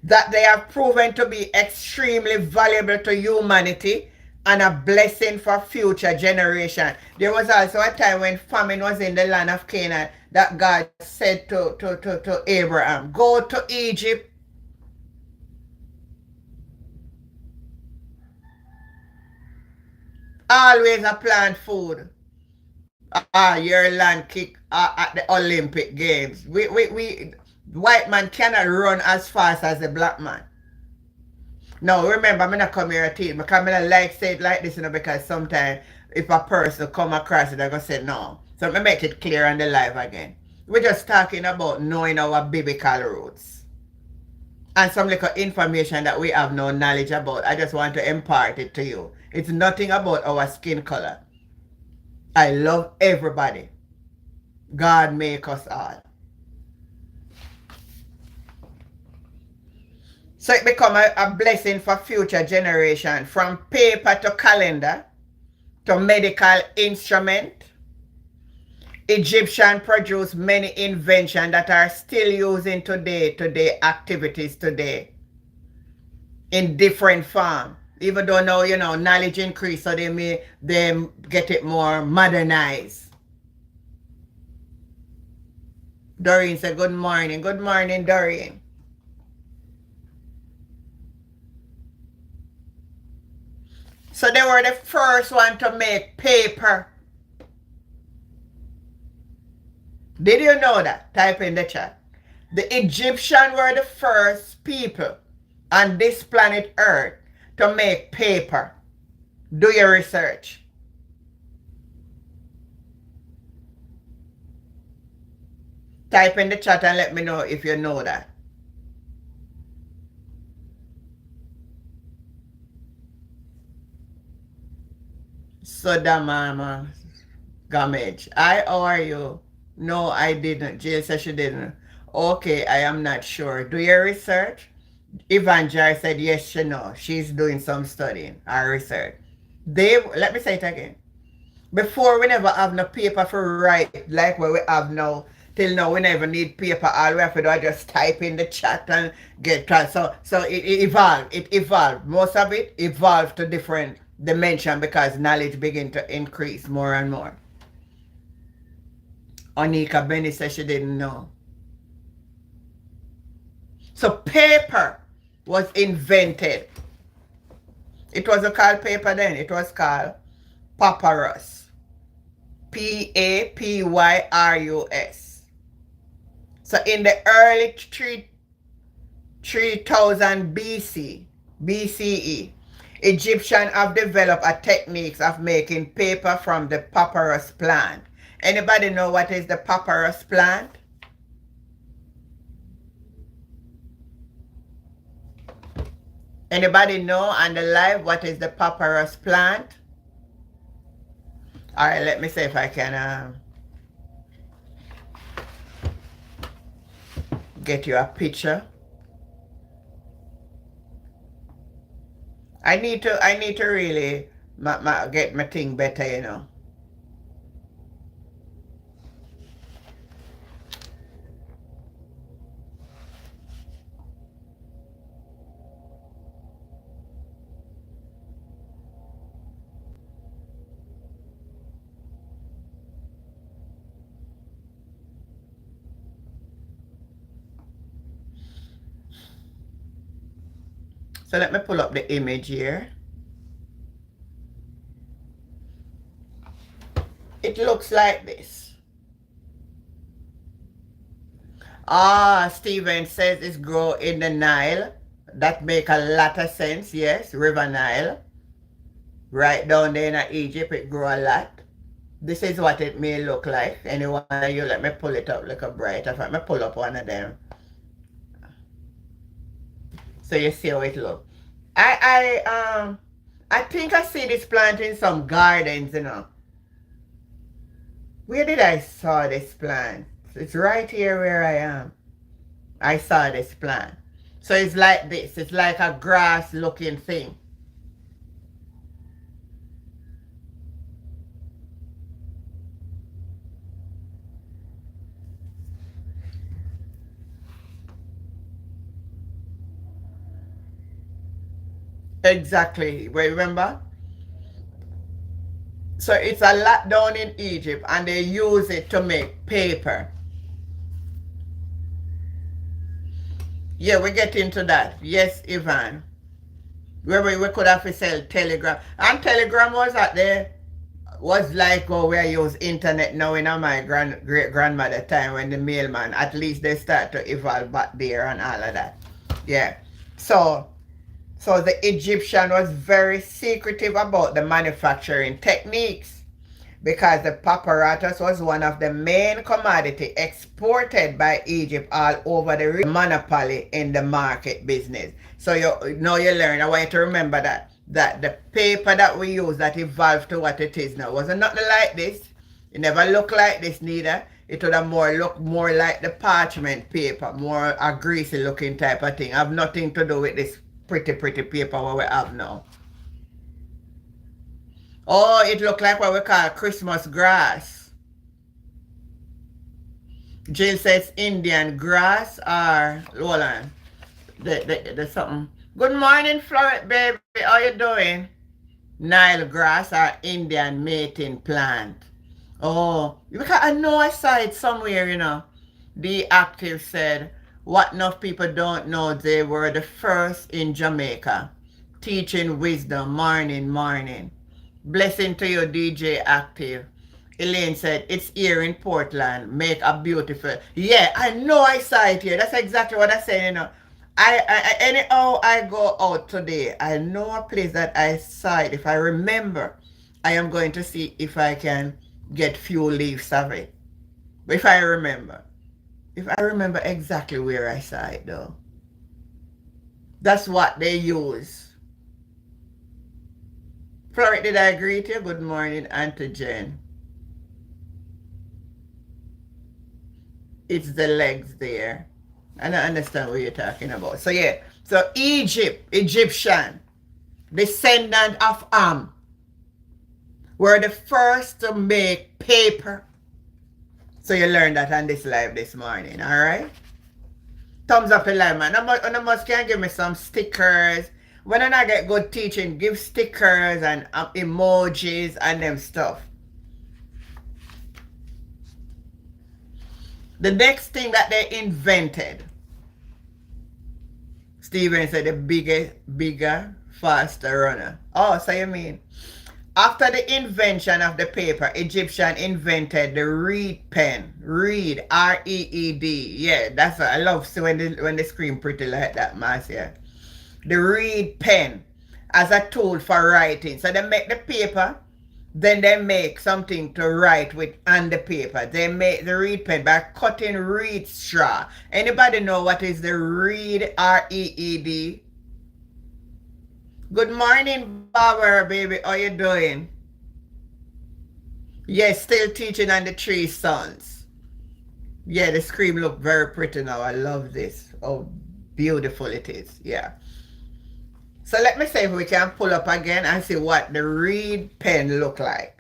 That they have proven to be extremely valuable to humanity and a blessing for future generation. There was also a time when famine was in the land of Canaan that God said to Abraham, go to Egypt. Always a plant food. Your land kick at the Olympic Games. White man cannot run as fast as the black man. Now remember, I'm not come here to teach because I don't like say it like this, because sometimes if a person come across it, they're gonna say no. So I make it clear on the live again. We're just talking about knowing our biblical roots. And some little information that we have no knowledge about. I just want to impart it to you. It's nothing about our skin color. I love everybody. God make us all. So it become a blessing for future generation, from paper to calendar to medical instrument. Egyptian produced many inventions that are still using today activities today in different form. Even though now, knowledge increase, so they may them get it more modernized. Doreen said, good morning. Good morning, Doreen. So they were the first one to make paper. Did you know that? Type in the chat. The Egyptians were the first people on this planet Earth to make paper. Do your research. Type in the chat and let me know if you know that. Sodamama Gamage. How are you? No, I didn't. Jill said she didn't. Okay, I am not sure. Do your research? Evangel said yes, she knows. She's doing some studying or research. Let me say it again. Before, we never have no paper for write like what we have now. Till now, we never need paper. All we have to do is just type in the chat and get trans. So it evolved. It evolved. Most of it evolved to different dimension because knowledge begin to increase more and more. Onika Benny said she didn't know. So paper was invented. It wasn't called paper then. It was called papyrus. Papyrus. So in the early 3000 BCE, Egyptians have developed a techniques of making paper from the papyrus plant. Anybody know what is the papyrus plant? Anybody know on the live what is the papyrus plant? All right, let me see if I can get you a picture. I need to really get my thing better, So let me pull up the image here. It looks like this. Steven says it's grow in the Nile. That make a lot of sense, yes. River Nile. Right down there in Egypt, it grow a lot. This is what it may look like. Anyone of you, let me pull it up like a bright. Let me pull up one of them. So you see how it looks. I think I see this plant in some gardens, Where did I saw this plant? It's right here where I am. I saw this plant. So it's like this. It's like a grass looking thing. Exactly. Remember? So it's a lot down in Egypt and they use it to make paper. Yeah, we get into that. Yes, Ivan. We could have to sell Telegram. And Telegram was at the was like how we use internet now in my great grandmother time when the mailman, at least they start to evolve back there and all of that. Yeah. So so the Egyptian was very secretive about the manufacturing techniques because the papyrus was one of the main commodity exported by Egypt all over the monopoly in the market business. So you learn. I want you to remember that the paper that we use that evolved to what it is now wasn't nothing like this. It never looked like this neither. It would have look more like the parchment paper, more a greasy looking type of thing. Have nothing to do with this pretty paper what we have now. Oh, it looked like what we call Christmas grass. Jill says Indian grass or hold on. The something. Good morning, Floret baby. How you doing? Nile grass or Indian mating plant. Oh, because I know I saw it somewhere, The active said, what enough people don't know, they were the first in Jamaica, teaching wisdom morning. Blessing to you, DJ Active. Elaine said, it's here in Portland. Make a beautiful. Yeah, I know I saw it here. That's exactly what I said, anyhow I go out today, I know a place that I saw it. If I remember, I am going to see if I can get few leaves of it. If I remember exactly where I saw it though. That's what they use. Florette, did I greet you? Good morning, Auntie Jen. It's the legs there. I don't understand what you're talking about. So yeah, so Egyptian, descendant of Ham, were the first to make paper. So you learned that on this live this morning, all right? Thumbs up the live, man. No must can give me some stickers. When I get good teaching, give stickers and emojis and them stuff. The next thing that they invented, Steven said the bigger, faster runner. Oh, so you mean after the invention of the paper, Egyptian invented the reed pen. Reed, R-E-E-D. Yeah, that's what I love. So when they scream pretty like that, Marcia. The reed pen as a tool for writing. So they make the paper, then they make something to write with on the paper. They make the reed pen by cutting reed straw. Anybody know what is the reed, R-E-E-D? Good morning, Barbara, baby. How you doing? Yes, still teaching on the 3 sons. Yeah, the screen look very pretty now. I love this. Oh, beautiful it is. Yeah. So let me see if we can pull up again and see what the reed pen look like.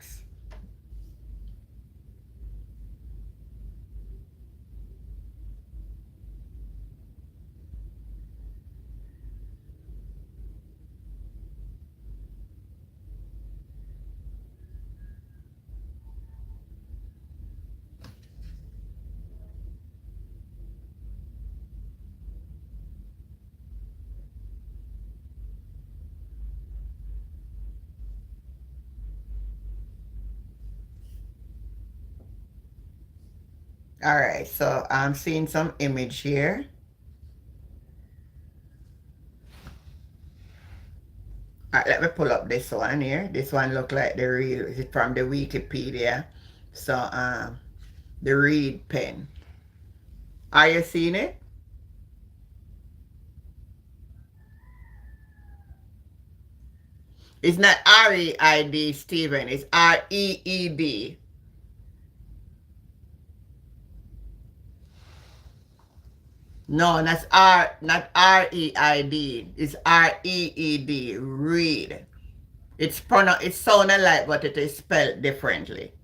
All right, so I'm seeing some image here. All right, let me pull up this one here. This one look like the real, is it from the Wikipedia? So the reed pen. Are you seeing it? It's not R-E-I-D, Stephen. It's R-E-E-D. No, that's not R-E-I-D. It's R-E-E-D. Read. It's sounding like, but it is spelled differently.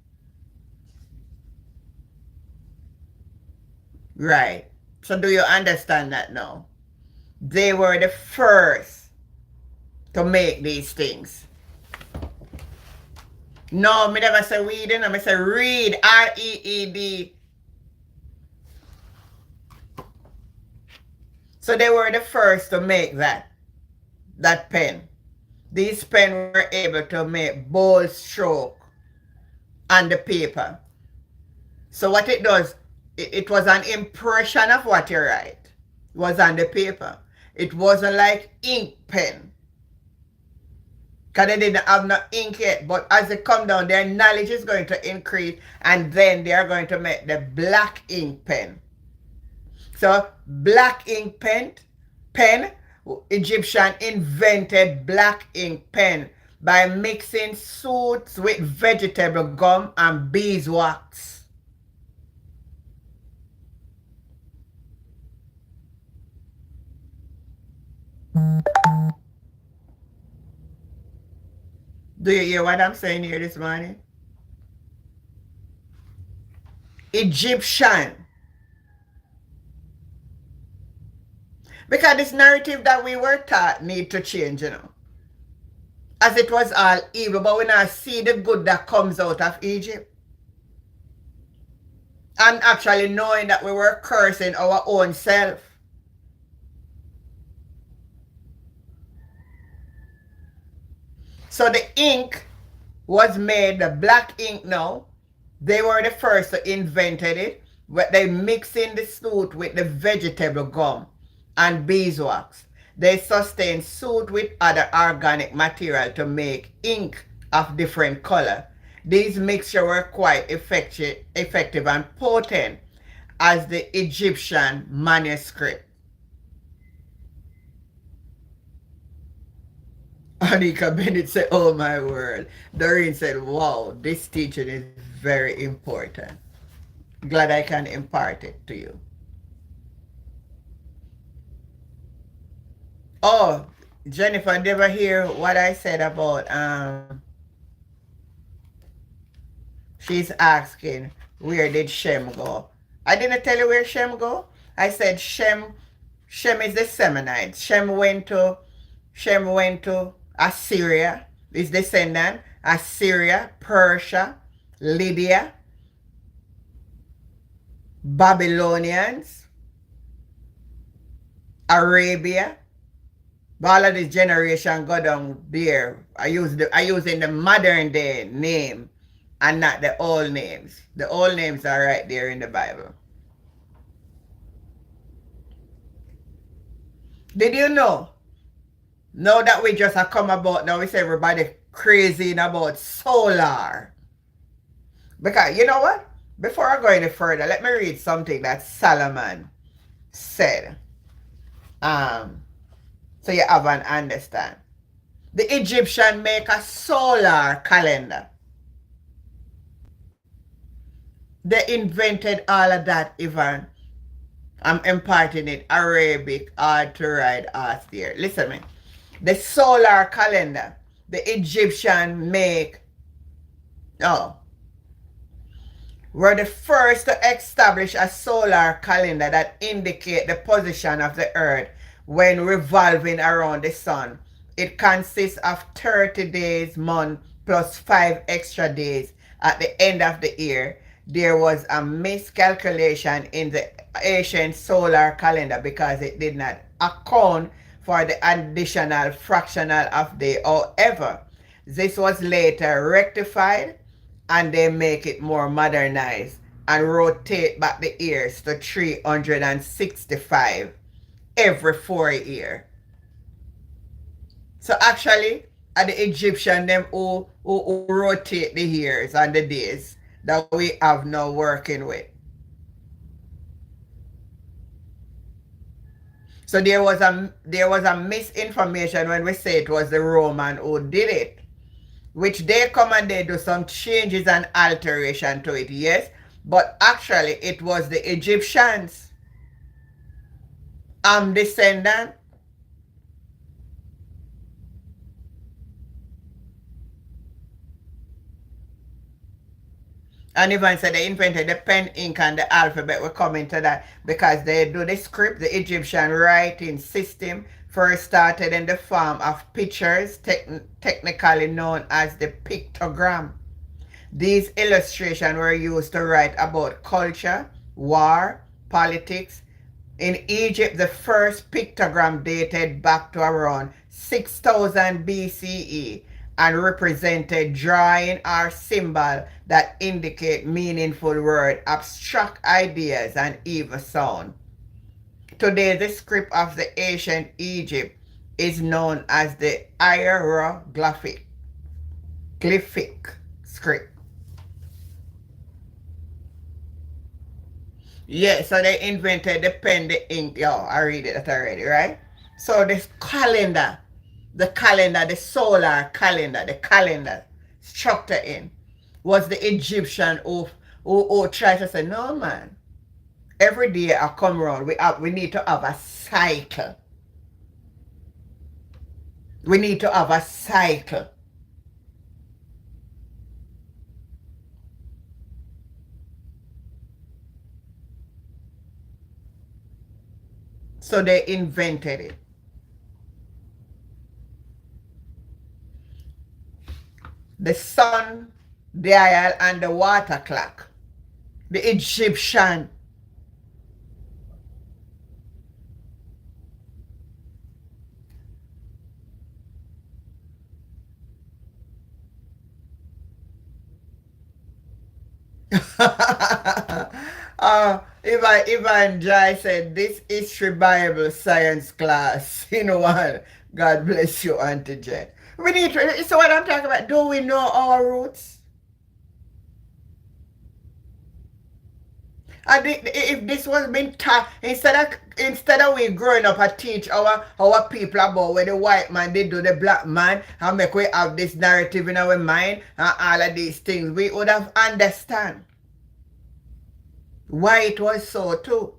Right. So do you understand that now? They were the first to make these things. No, me never say reading. I say read. R-E-E-D. So they were the first to make that pen. These pen were able to make bold stroke on the paper. So what it does, it was an impression of what you write. It was on the paper. It wasn't like ink pen. Because they didn't have no ink yet. But as they come down, their knowledge is going to increase. And then they are going to make the black ink pen. So black ink pen, Egyptian invented black ink pen by mixing soots with vegetable gum and beeswax. Do you hear what I'm saying here this morning? Egyptian. Because this narrative that we were taught need to change, As it was all evil, but we now see the good that comes out of Egypt. And actually knowing that we were cursing our own self. So the ink was made, the black ink now, they were the first to invented it, but they mix in the soot with the vegetable gum and beeswax. They sustain soot with other organic material to make ink of different color. These mixtures were quite effective and potent as the Egyptian manuscript. Anika Bennett said, oh my word. Doreen said, wow, this teaching is very important. Glad I can impart it to you. Oh, Jennifer, never hear what I said about, she's asking, where did Shem go? I didn't tell you where Shem go. I said Shem is the Seminites. Shem went to Assyria, his descendant, Assyria, Persia, Lydia, Babylonians, Arabia. All of this generation go down there. I using the modern day name and not the old names. The old names are right there in the Bible. Did you know? Now that we just have come about, now we say everybody crazy about solar. Because you know what? Before I go any further, let me read something that Solomon said. So you have an understand. The Egyptian make a solar calendar. They invented all of that, Ivan. I'm imparting it Arabic, hard to write us there. Listen to me. The solar calendar, the Egyptian make, were the first to establish a solar calendar that indicate the position of the earth when revolving around the sun. It consists of 30 days month plus 5 extra days at the end of the year. There was a miscalculation in the ancient solar calendar because it did not account for the additional fractional of day. However, this was later rectified and they make it more modernized and rotate back the years to 365 every 4 years. So actually, at the Egyptian, them who rotate the years and the days that we have now working with. So there was a misinformation when we say it was the Roman who did it, which they come and they do some changes and alteration to it, yes, but actually it was the Egyptians. I'm descendant. And even said they invented the pen, ink, and the alphabet. We're coming to that because they do the script. The Egyptian writing system first started in the form of pictures, technically known as the pictogram. These illustrations were used to write about culture, war, politics. In Egypt, the first pictogram dated back to around 6000 BCE and represented drawing or symbol that indicate meaningful word, abstract ideas, and even sound. Today, the script of the ancient Egypt is known as the hieroglyphic script. Yeah, so they invented the pen, the ink. Yo, I read it already, right? So this calendar, the solar calendar, the calendar structure in was the Egyptian who tried to say, no man, every day I come around, we need to have a cycle. We need to have a cycle. So they invented it. The sun, dial, and the water clock. The Egyptian. Ivan Jai said, this history Bible science class. You know what? God bless you, Auntie Jen. We need to, so what I'm talking about, do we know our roots? And if this was being taught, instead of we growing up and teach our people about where the white man they do the black man and make we have this narrative in our mind and all of these things, we would have understand why it was so too.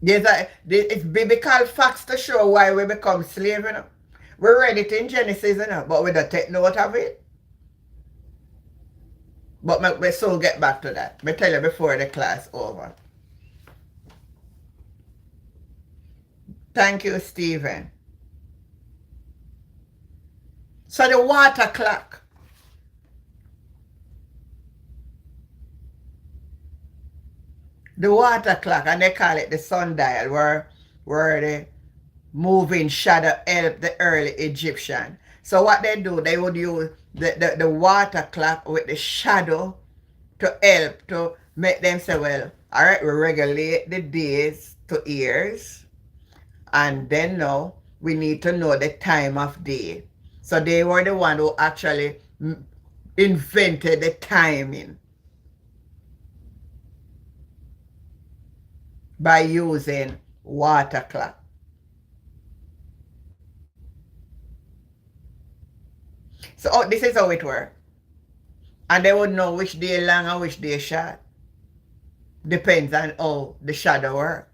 It's biblical facts to show why we become slaves, you know. We read it in Genesis, you know, but we don't take note of it. But we soon get back to that. Me tell you before the class over. Thank you, Stephen. So the water clock. The water clock, and they call it the sundial, where the moving shadow helped the early Egyptian. So what they do, they would use the water clock with the shadow to help to make them say, well, all right, we regulate the days to years, and then now we need to know the time of day. So they were the one who actually invented the timing by using water clock. So this is how it works. And they would know which day long and which day short. Depends on how the shadow work.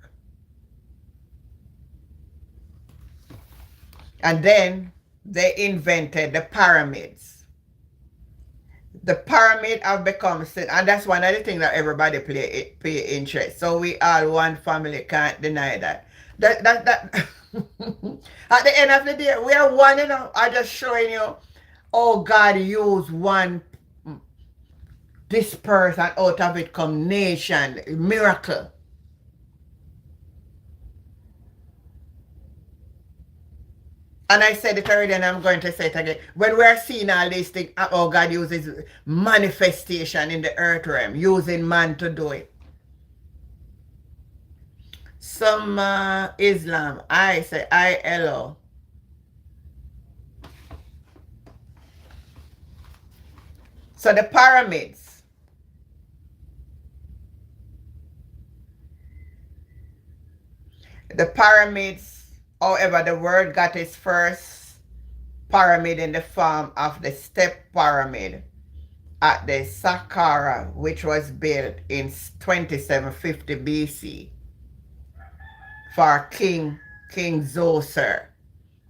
And then they invented the pyramids. The pyramid have become, and that's one of the things that everybody pay interest. So we all one family, can't deny that. That at the end of the day, we are one, you know. I'm just showing you how God used one disperse and out of it come nation, miracle. And I said it already and I'm going to say it again. When we're seeing all these things, how God uses manifestation in the earth realm, using man to do it. Some Islam, I say ILO. So the pyramids. The pyramids, however, the word got its first pyramid in the form of the step pyramid at the Saqqara, which was built in 2750 BC for King Zoser.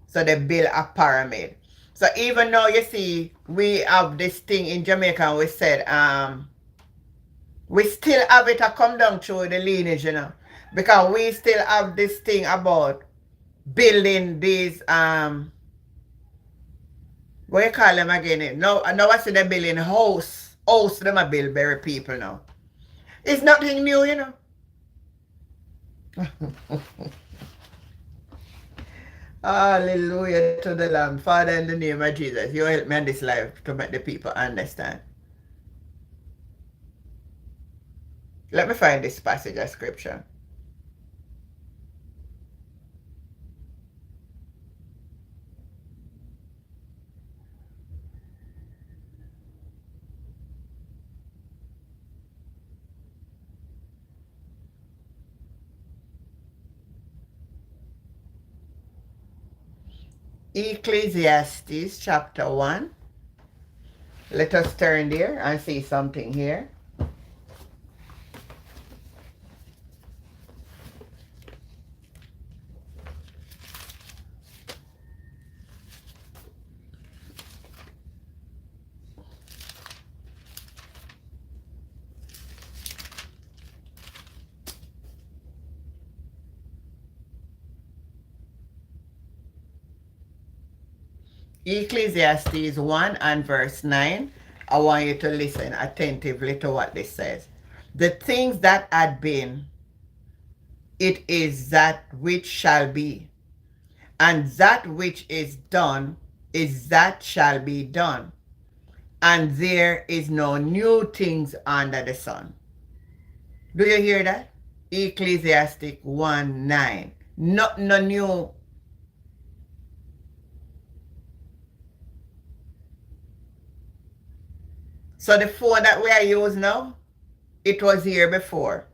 So they built a pyramid. So even now you see, we have this thing in Jamaica, and we said, we still have it to come down through the lineage, you know, because we still have this thing about building these, what you call them again? Now I see them building house them a build very people now. It's nothing new, you know. Hallelujah to the Lamb. Father, in the name of Jesus, you help me in this life to make the people understand. Let me find this passage of scripture. Ecclesiastes chapter 1. Let us turn there and see something here. Ecclesiastes 1 and verse 9. I want you to listen attentively to what this says. The things that had been, it is that which shall be, and that which is done is that shall be done, and there is no new things under the sun. Do you hear that? Ecclesiastic 1 9. Not no new. So the phone that we are using now, it was here before.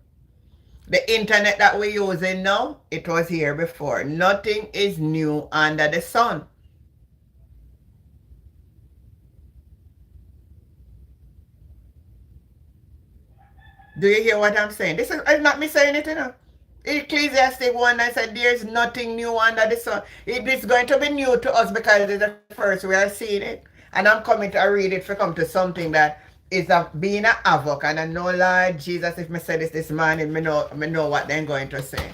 The internet that we're using now, it was here before. Nothing is new under the sun. Do you hear what I'm saying? This is not me saying it, you know. Ecclesiastic 1, I said there's nothing new under the sun. It is going to be new to us because it's the first we are seeing it. And I'm coming to read it to come to something that is being a havoc. And I know, Lord Jesus, if me say this morning, me know what they're going to say.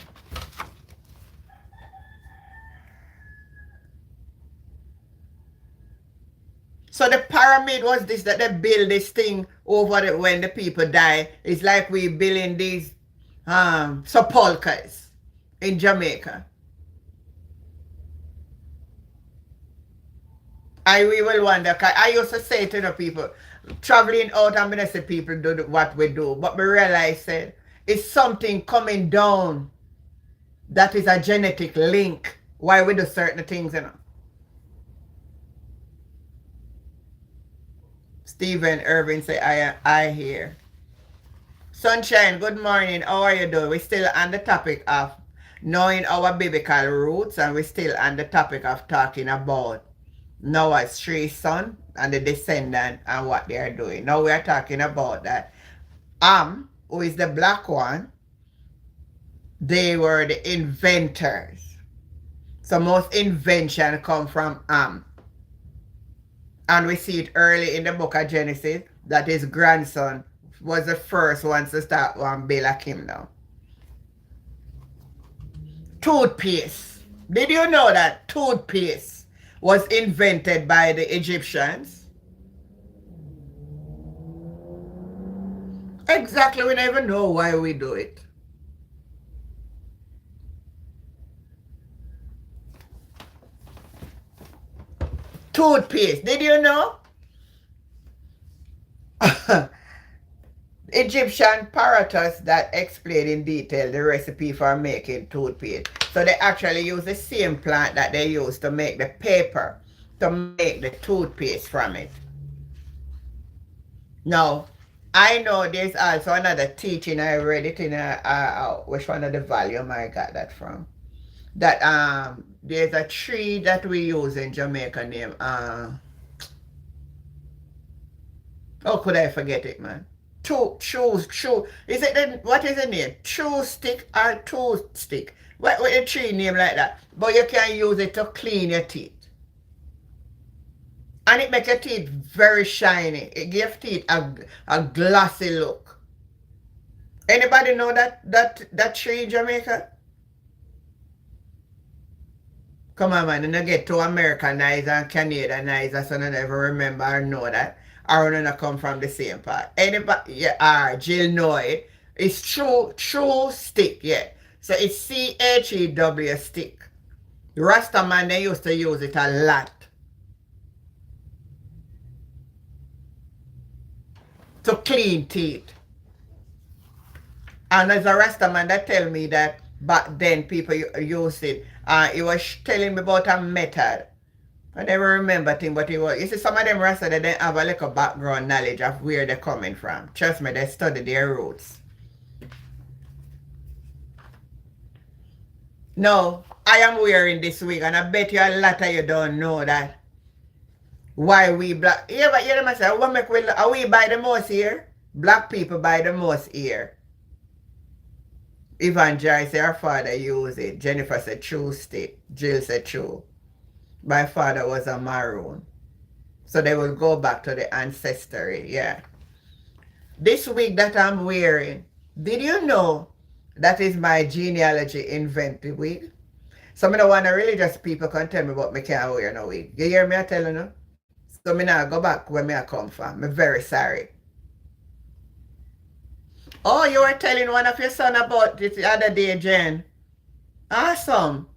So the pyramid was this, that they build this thing over when the people die. It's like we building these sepulchres in Jamaica. We will wonder, cause I used to say to the people, traveling out, I'm going to see people do what we do. But we realize that it's something coming down that is a genetic link why we do certain things, you know. Stephen Irving say, I hear. Sunshine, good morning. How are you doing? We're still on the topic of knowing our biblical roots, and we're still on the topic of talking about Noah's three sons and the descendant and what they are doing. Now we are talking about that Ham, who is the black one, they were the inventors. So most invention come from Ham. And we see it early in the book of Genesis that his grandson was the first one to start build a kingdom. Toothpaste. Did you know that toothpaste was invented by the Egyptians? Exactly, we never know why we do it. Toothpaste, did you know? Egyptian apparatus that explain in detail the recipe for making toothpaste. So they actually use the same plant that they use to make the paper, to make the toothpaste from it. Now, I know there's also another teaching, I read it in which one of the volume I got that from. That there's a tree that we use in Jamaica named how could I forget it, man? Is it then what is the name? Chew stick or tooth stick? What a tree name like that? But you can use it to clean your teeth. And it makes your teeth very shiny. It gives teeth a glossy look. Anybody know that tree in Jamaica? Come on, man, and I get to Americanize and Canadianize, so I never remember or know that. Or when I come from the same part. Anybody, yeah, Jill know it. It's true stick, yeah. So it's CHEW stick. Rasta man, they used to use it a lot to clean teeth. And as a Rasta man that tell me that back then people used it. He was telling me about a method. I never remember thing, but it was, you see, some of them Rasta, they didn't have a little background knowledge of where they're coming from. Trust me, they study their roots. No, I am wearing this wig, and I bet you a lot of you don't know that. Why we black, yeah, but you know myself, what make we, are we buy the most here? Black people buy the most here. Even Joy said her father used it. Jennifer said true state. Jill said true. My father was a maroon. So they will go back to the ancestry, yeah. This wig that I'm wearing, did you know that is my genealogy invented wig? Some of the one religious people can tell me about me can't wear no wig. You hear me I telling you? So me now go back where me I come from. I'm very sorry. Oh, you were telling one of your son about it the other day, Jen. Awesome.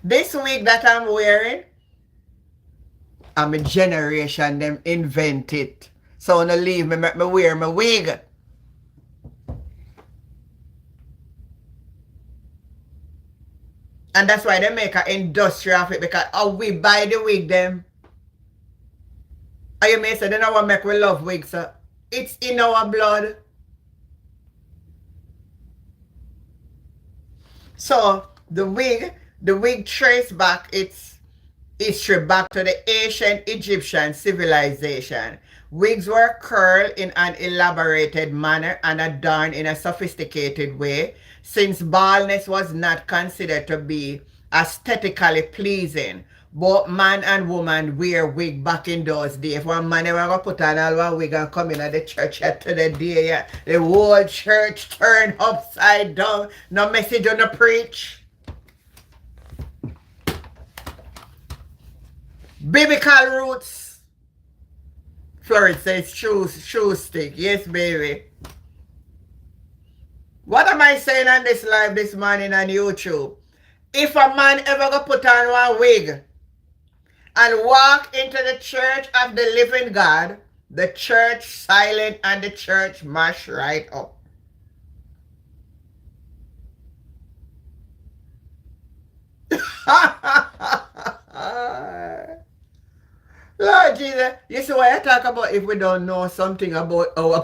This wig that I'm wearing, I'm a generation them invent it. So when I leave me, make me wear my wig. And that's why they make an industry of it, because we buy the wig them. And you may say they don't want to make we love wigs, so it's in our blood. So the wig trace back its history back to the ancient Egyptian civilization. Wigs were curled in an elaborated manner and adorned in a sophisticated way, since baldness was not considered to be aesthetically pleasing. Both man and woman wear wig back in those days. If one man ever gonna put on all one wig and come in at the church at to the day, yeah, the whole church turned upside down. No message on the preach. Biblical roots. Florence says shoe stick. Yes, baby. What am I saying on this live this morning on YouTube? If a man ever go put on one wig and walk into the church of the living God, the church silent and the church mash right up. Lord Jesus, you see what I talk about if we don't know something about our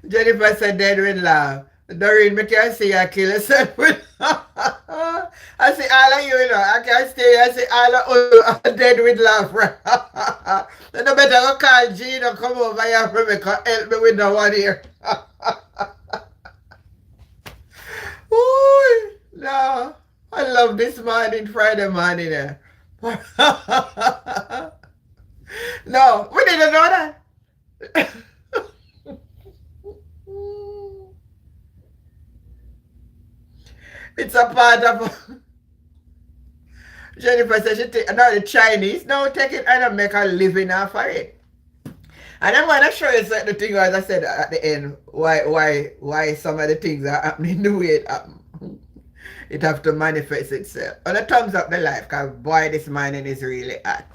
Jennifer said dead with laugh. Doreen, me can see you kill yourself with I see all of you, I can stay, I see all of you are dead with laugh. Then I better go call Gina, come over here for me, help me with the one here. Ooh, no, I love this morning, Friday morning. No, we didn't know that. It's a part of Jennifer says she take now the Chinese now take it and make a living off of it. And I'm gonna show you the thing as I said at the end why some of the things are happening the way it happen. It have to manifest itself. And a thumbs up the life, because boy this morning is really hot.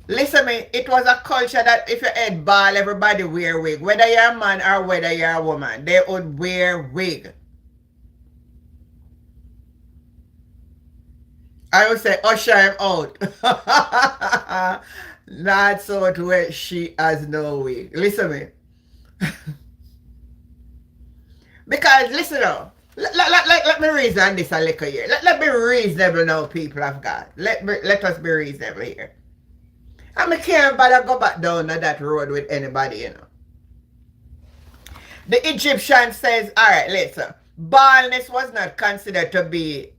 Listen me, it was a culture that if you head bald, everybody wear wig. Whether you're a man or whether you're a woman, they would wear wig. I would say, usher him out. Not so to where she has no wig. Listen me. Because, listen now. Let me reason this a little here. Let me reasonable now, people of God. Let us be reasonable here. And I can't bother go back down to that road with anybody, you know. The Egyptian says, alright, listen. Baldness was not considered to be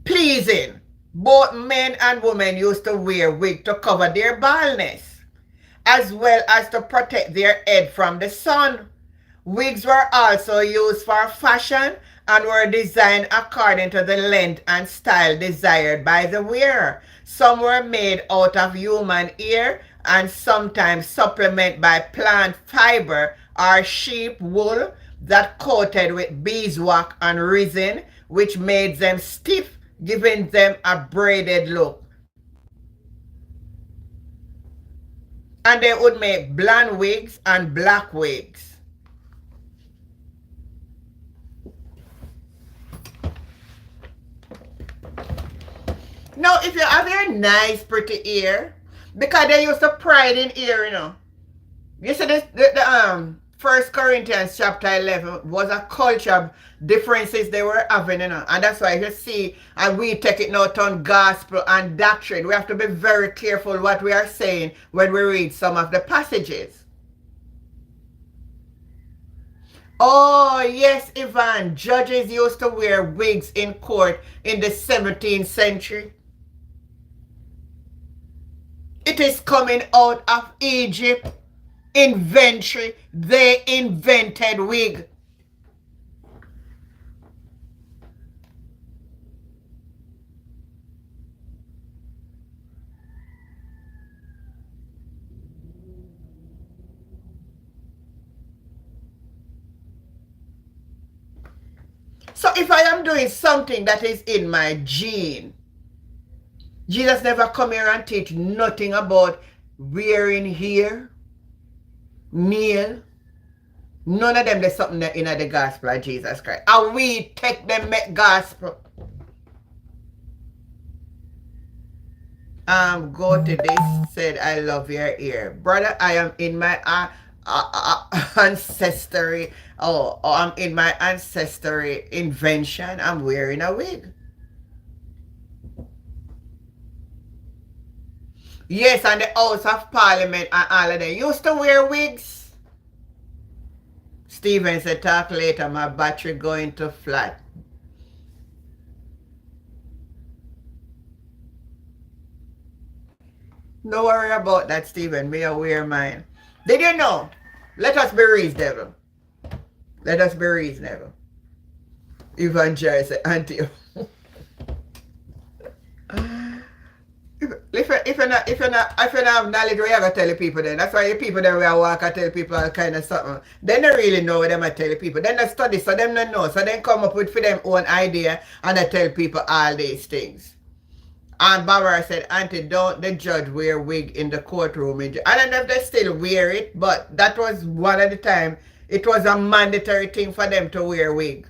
pleasing. Both men and women used to wear wig to cover their baldness, as well as to protect their head from the sun. Wigs were also used for fashion and were designed according to the length and style desired by the wearer. Some were made out of human hair and sometimes supplemented by plant fiber or sheep wool. that coated with beeswax and resin, which made them stiff, giving them a braided look. And they would make blonde wigs and black wigs. Now, if you have your nice, pretty ear, because they used to pride in ear, you know. You see, the 1 Corinthians chapter 11 was a culture differences they were having, you know. And that's why you see, and we take it now on gospel and doctrine. We have to be very careful what we are saying when we read some of the passages. Oh, yes, Ivan. Judges used to wear wigs in court in the 17th century. It is coming out of Egypt. Inventory. They invented wig. So if I am doing something that is in my gene, Jesus never come here and teach nothing about wearing hair, nail. None of them there's something that in the gospel of Jesus Christ. And we take them make gospel. Go to this, said I love your ear. Brother, I am in my ancestry. I'm in my ancestry invention. I'm wearing a wig. Yes, and the House of Parliament and all of them used to wear wigs. Stephen said, talk later, my battery going to flat. No worry about that, Stephen. Me I wear mine. Did you know? Let us be reasonable. Let us be reasonable. Even Jerry said, Auntie. If you not have knowledge, we have to tell the people then. That's why the people that we walk and tell people all kind of something. They don't really know what them I tell the people. They don't study, so them don't know. So they come up with for them own idea and they tell people all these things. And Barbara said, Auntie, don't the judge wear wig in the courtroom? I don't know if they still wear it, but that was one of the time. It was a mandatory thing for them to wear wig.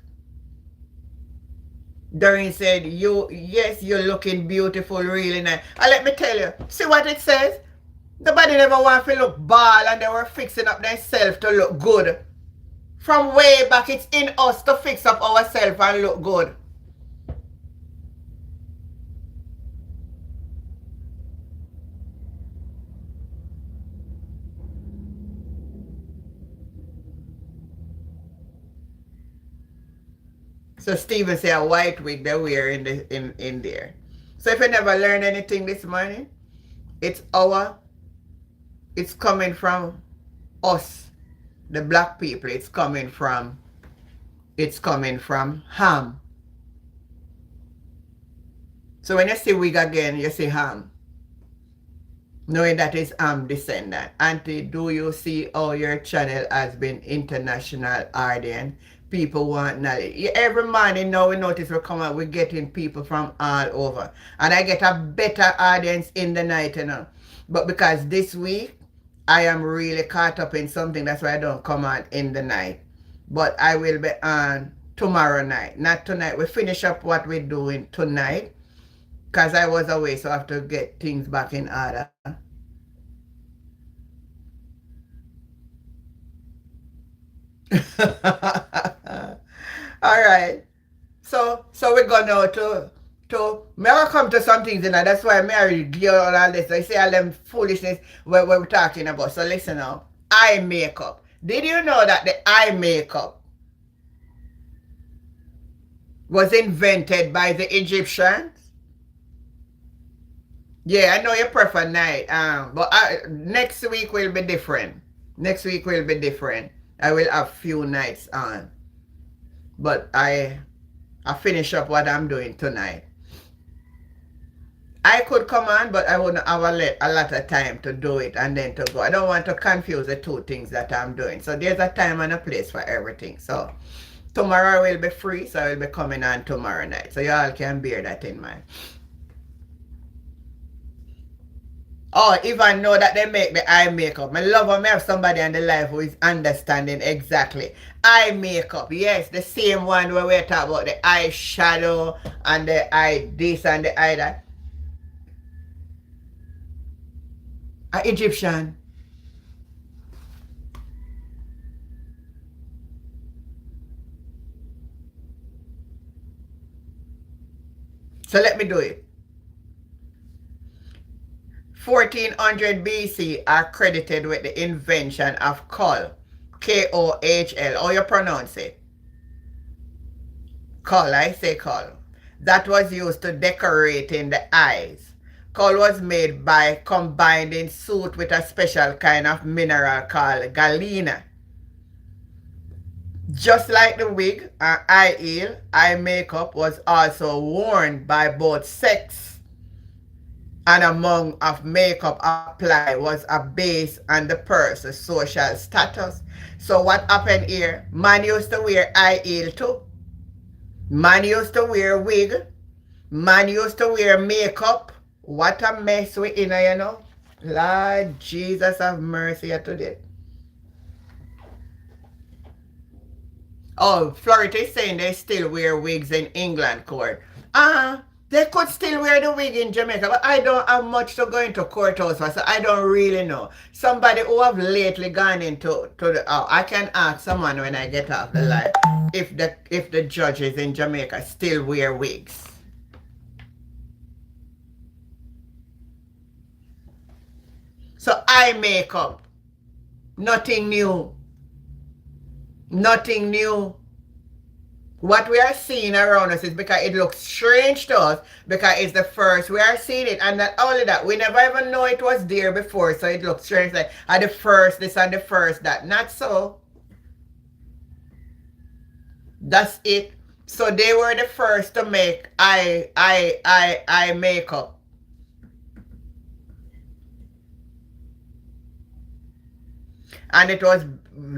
Doreen said, yes, you're looking beautiful, really nice. And let me tell you, see what it says? Nobody never want to look bald and they were fixing up themselves to look good. From way back, it's in us to fix up ourselves and look good. So Stephen say a white wig they wear in there. So if you never learned anything this morning, it's coming from us, the black people. It's coming from Ham. So when you see wig again, you see Ham. Knowing that it's descendant. Auntie, do you see how your channel has been international audience? People want knowledge. Every morning now we notice we come out, we're getting people from all over. And I get a better audience in the night, you know. But because this week, I am really caught up in something, that's why I don't come on in the night. But I will be on tomorrow night. Not tonight. We finish up what we're doing tonight. Because I was away, so I have to get things back in order. All right. So we're going now to may I come to some things, you know. That's why Mary give all this. I say all them foolishness we're talking about. So listen now. Eye makeup. Did you know that the eye makeup was invented by the Egyptians? Yeah, I know you prefer night. But next week will be different. Next week will be different. I will have few nights on. But I finish up what I'm doing tonight. I could come on, but I wouldn't have a lot of time to do it and then to go. I don't want to confuse the two things that I'm doing. So there's a time and a place for everything. So tomorrow I will be free, so I will be coming on tomorrow night. So y'all can bear that in mind. Oh, even know that they make the eye makeup. I love when I have somebody on the live who is understanding exactly. Eye makeup, yes, the same one where we talk about the eye shadow and the eye this and the eye that. Egyptian. So let me do it. 1400 BC are credited with the invention of kohl. Kohl. How you pronounce it? Kohl, I say kohl. That was used to decorating the eyes. Kohl was made by combining soot with a special kind of mineral called galena. Just like the wig and eye heel, eye makeup was also worn by both sex, and among of makeup applied was a base on the person's social status. So what happened here? Man used to wear eye heel too. Man used to wear wig. Man used to wear makeup. What a mess we in, you know. Lord Jesus have mercy today. Oh, Florida is saying they still wear wigs in England court. They could still wear the wig in Jamaica, but I don't have much to go into courthouse for, so I don't really know. Somebody who have lately gone into I can ask someone when I get off the live if the judges in Jamaica still wear wigs. So eye makeup, nothing new. Nothing new. What we are seeing around us is because it looks strange to us, because it's the first we are seeing it. And not only that, we never even know it was there before, so it looks strange, like the first this and the first that. Not so. That's it. So they were the first to make eye makeup. And it was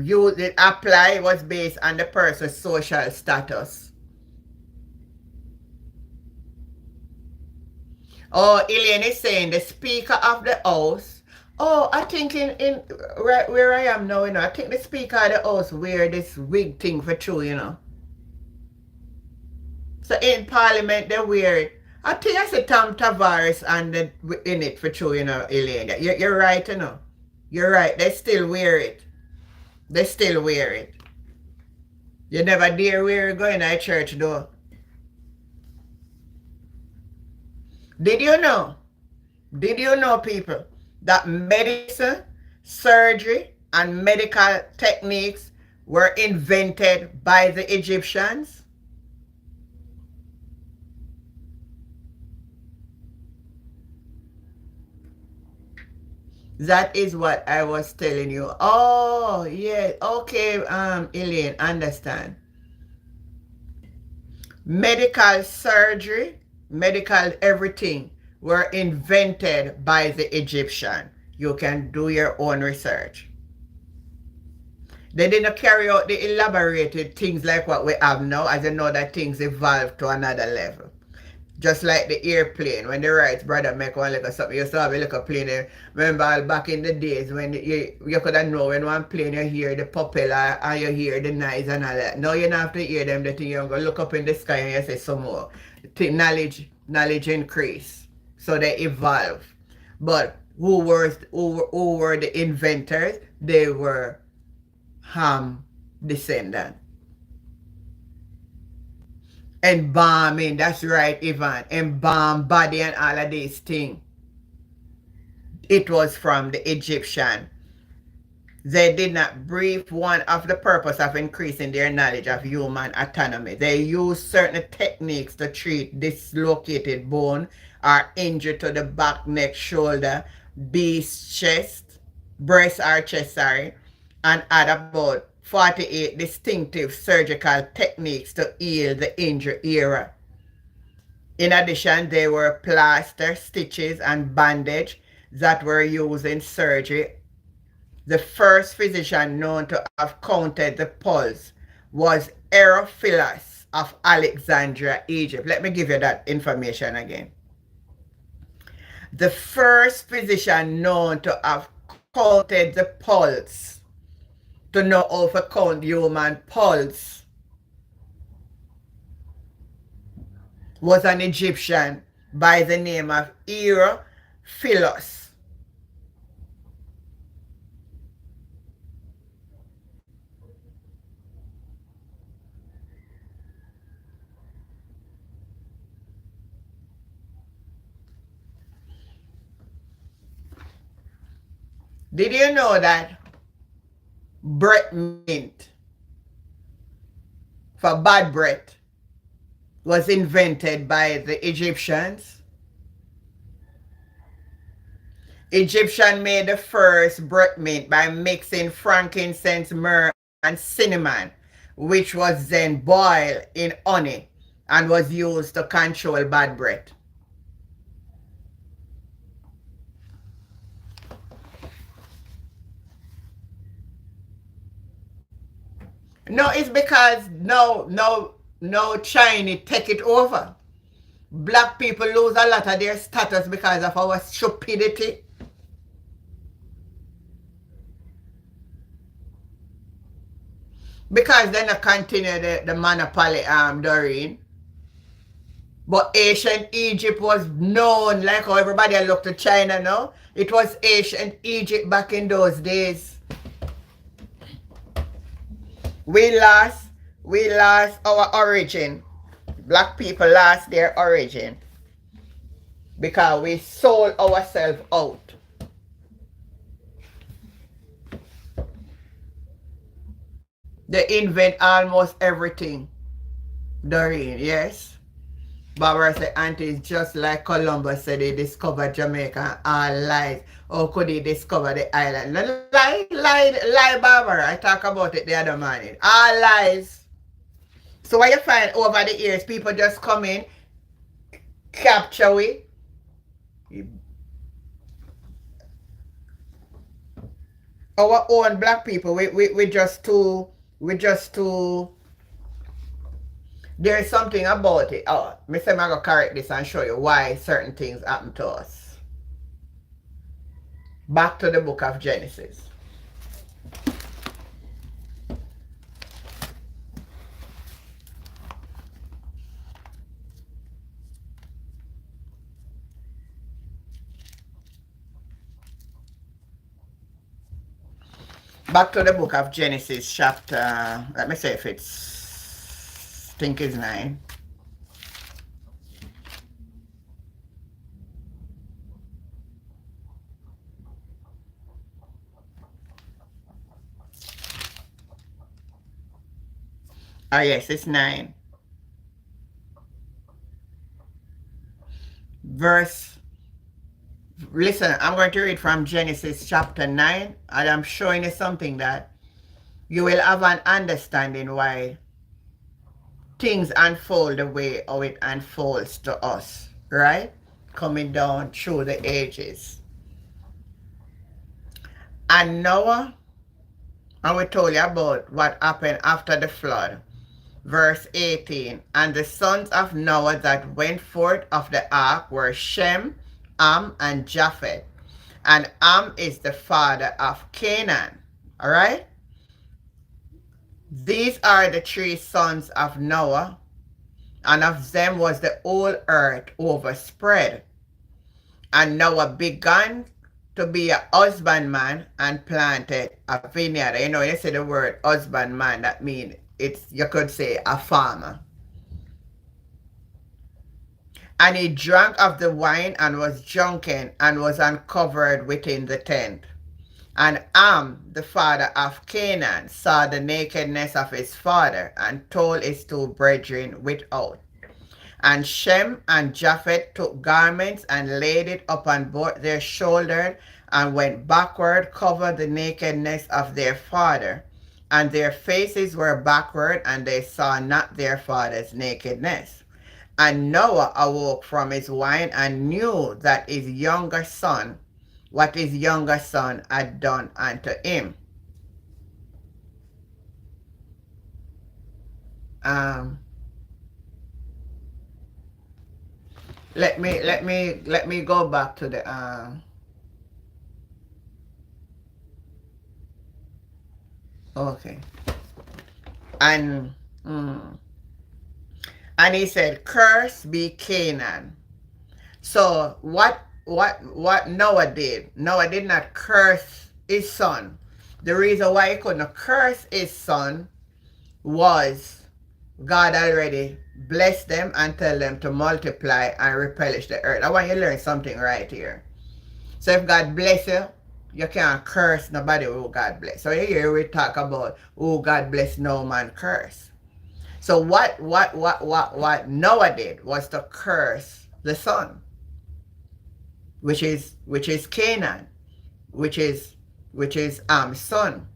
used, it applied, was based on the person's social status. Oh, Elaine is saying the speaker of the house. Oh, I think in right where I am now, you know, I think the speaker of the house wear this wig thing for true, you know. So in Parliament they wear it. I think I said Tom Tavares and in it for true, you know, Elaine. You're right, you know. You're right. They still wear it. They still wear it. You never dare wear it going to church though. Did you know? Did you know, people, that medicine, surgery, and medical techniques were invented by the Egyptians? That is what I was telling you. Oh, yeah. Okay, Elaine, understand. Medical surgery, medical everything were invented by the Egyptian. You can do your own research. They didn't carry out the elaborated things like what we have now, as you know that things evolved to another level. Just like the airplane, when the right brother make one little something, you saw a little plane. Remember back in the days when you could have known when one plane you hear the propeller and you hear the noise and all that. Now you don't have to hear them, the thing you're going to look up in the sky and you say some more. Knowledge increase. So they evolve. But who were the inventors? They were Ham descendants. Embalming, that's right, Ivan. Embalm body and all of these things. It was from the Egyptian. They did not brief one of the purpose of increasing their knowledge of human anatomy. They used certain techniques to treat dislocated bone or injury to the back, neck, shoulder, breast or chest, and add about 48 distinctive surgical techniques to heal the injured area. In addition, there were plaster, stitches, and bandage that were used in surgery. The first physician known to have counted the pulse was Herophilus of Alexandria, Egypt. Let me give you that information again. The first physician known to have counted the pulse, to know how to count human pulse, was an Egyptian by the name of Herophilus. Did you know that breath mint for bad breath was invented by the Egyptians? Egyptians made the first breath mint by mixing frankincense, myrrh, and cinnamon, which was then boiled in honey and was used to control bad breath. No, it's because no Chinese take it over. Black people lose a lot of their status because of our stupidity. Because they not continue the monopoly, Doreen. But ancient Egypt was known, like how everybody look to China now. It was ancient Egypt back in those days. We lost our origin. Black people lost their origin because we sold ourselves out. They invent almost everything. Doreen, yes? Barbara said, Auntie, it's just like Columbus said they discovered Jamaica. All lies. How could he discover the island? Lie, Barbara. I talk about it the other morning. All lies. So what you find over the years, people just come in, capture we. Our own black people, we just too, there is something about it. Oh, me say I'm going to correct this and show you why certain things happen to us. Back to the book of Genesis. Back to the book of Genesis chapter, let me see if it's, I think it's 9. Ah, yes, it's 9. Listen, I'm going to read from Genesis chapter 9, and I'm showing you something that you will have an understanding why things unfold the way how it unfolds to us, right? Coming down through the ages. And Noah, and we told you about what happened after the flood. Verse 18, and the sons of Noah that went forth of the ark were Shem, Ham, and Japheth. And Ham is the father of Canaan. All right? These are the 3 sons of Noah, and of them was the whole earth overspread. And Noah began to be a husbandman and planted a vineyard. You know, you say the word husbandman, that means it's, you could say, a farmer. And he drank of the wine and was drunken and was uncovered within the tent. And Ham, the father of Canaan, saw the nakedness of his father and told his 2 brethren without. And Shem and Japheth took garments and laid it upon both their shoulders and went backward, covered the nakedness of their father. And their faces were backward, and they saw not their father's nakedness. And Noah awoke from his wine and knew that his younger son, what his younger son had done unto him. Um, let me go back to the okay. And and he said, "Curse be Canaan." So what Noah did? Noah did not curse his son. The reason why he couldn't curse his son was God already blessed them and tell them to multiply and replenish the earth. I want you to learn something right here. So if God bless you, you can't curse nobody who God bless. So here we talk about who God bless, no man curse. So what Noah did was to curse the son, which is Canaan, which is son.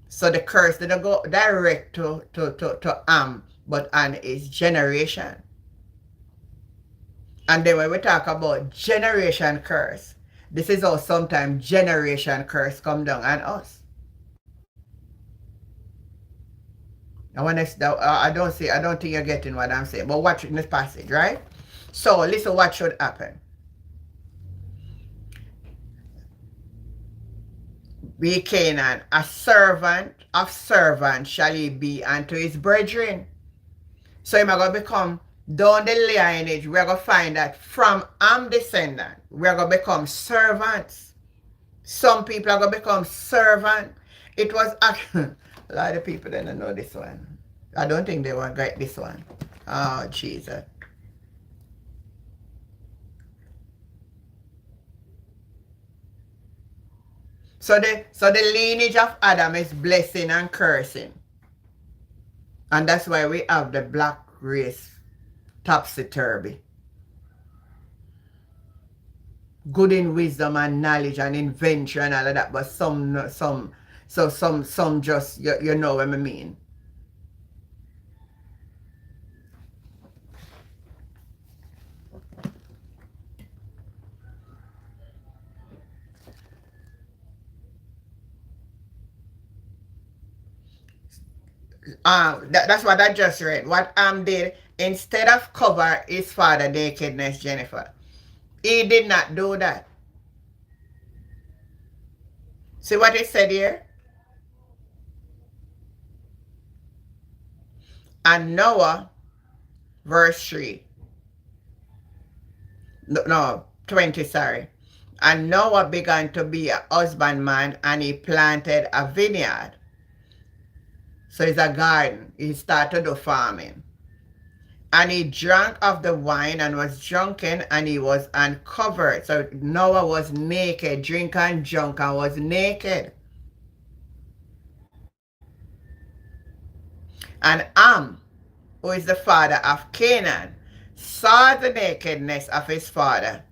So the curse didn't go direct to but on his generation. And then when we talk about generation curse, this is how sometimes generation curse come down on us. I don't think you're getting what I'm saying, but watch in this passage, right? So listen what should happen. Be Canaan, a servant of servants shall he be unto his brethren. So he's going to become, down the lineage, we're going to find that from Ham descendant, we're going to become servants. Some people are going to become servant. It was, a lot of people didn't know this one. I don't think they will get this one. Oh, Jesus. So the lineage of Adam is blessing and cursing. And that's why we have the black race topsy-turvy. Good in wisdom and knowledge and invention and all of that, but some just, you know what I mean. That's what I just read. What did, instead of cover his father nakedness, Jennifer, he did not do that. See what it said here? And Noah, verse 3. No, 20, sorry. And Noah began to be a husbandman, and he planted a vineyard. So it's a garden. He started the farming. And he drank of the wine and was drunken, and he was uncovered. So Noah was naked, drink and drunk, and was naked. And Ham, who is the father of Canaan, saw the nakedness of his father.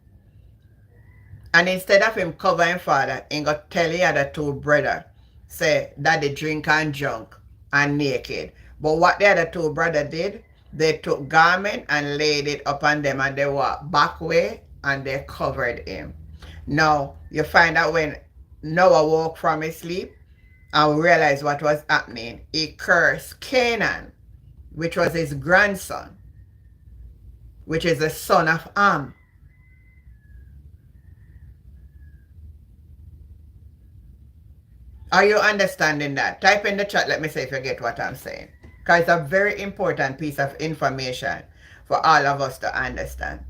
And instead of him covering father, he got tell the other two brothers, say, daddy drink and drunk and naked. But what the other two brothers did, they took garment and laid it upon them, and they walked back way and they covered him. Now, you find out when Noah woke from his sleep and realized what was happening, he cursed Canaan, which was his grandson, which is the son of Ham. Are you understanding that? Type in the chat, let me say if you get what I'm saying. Because it's a very important piece of information for all of us to understand.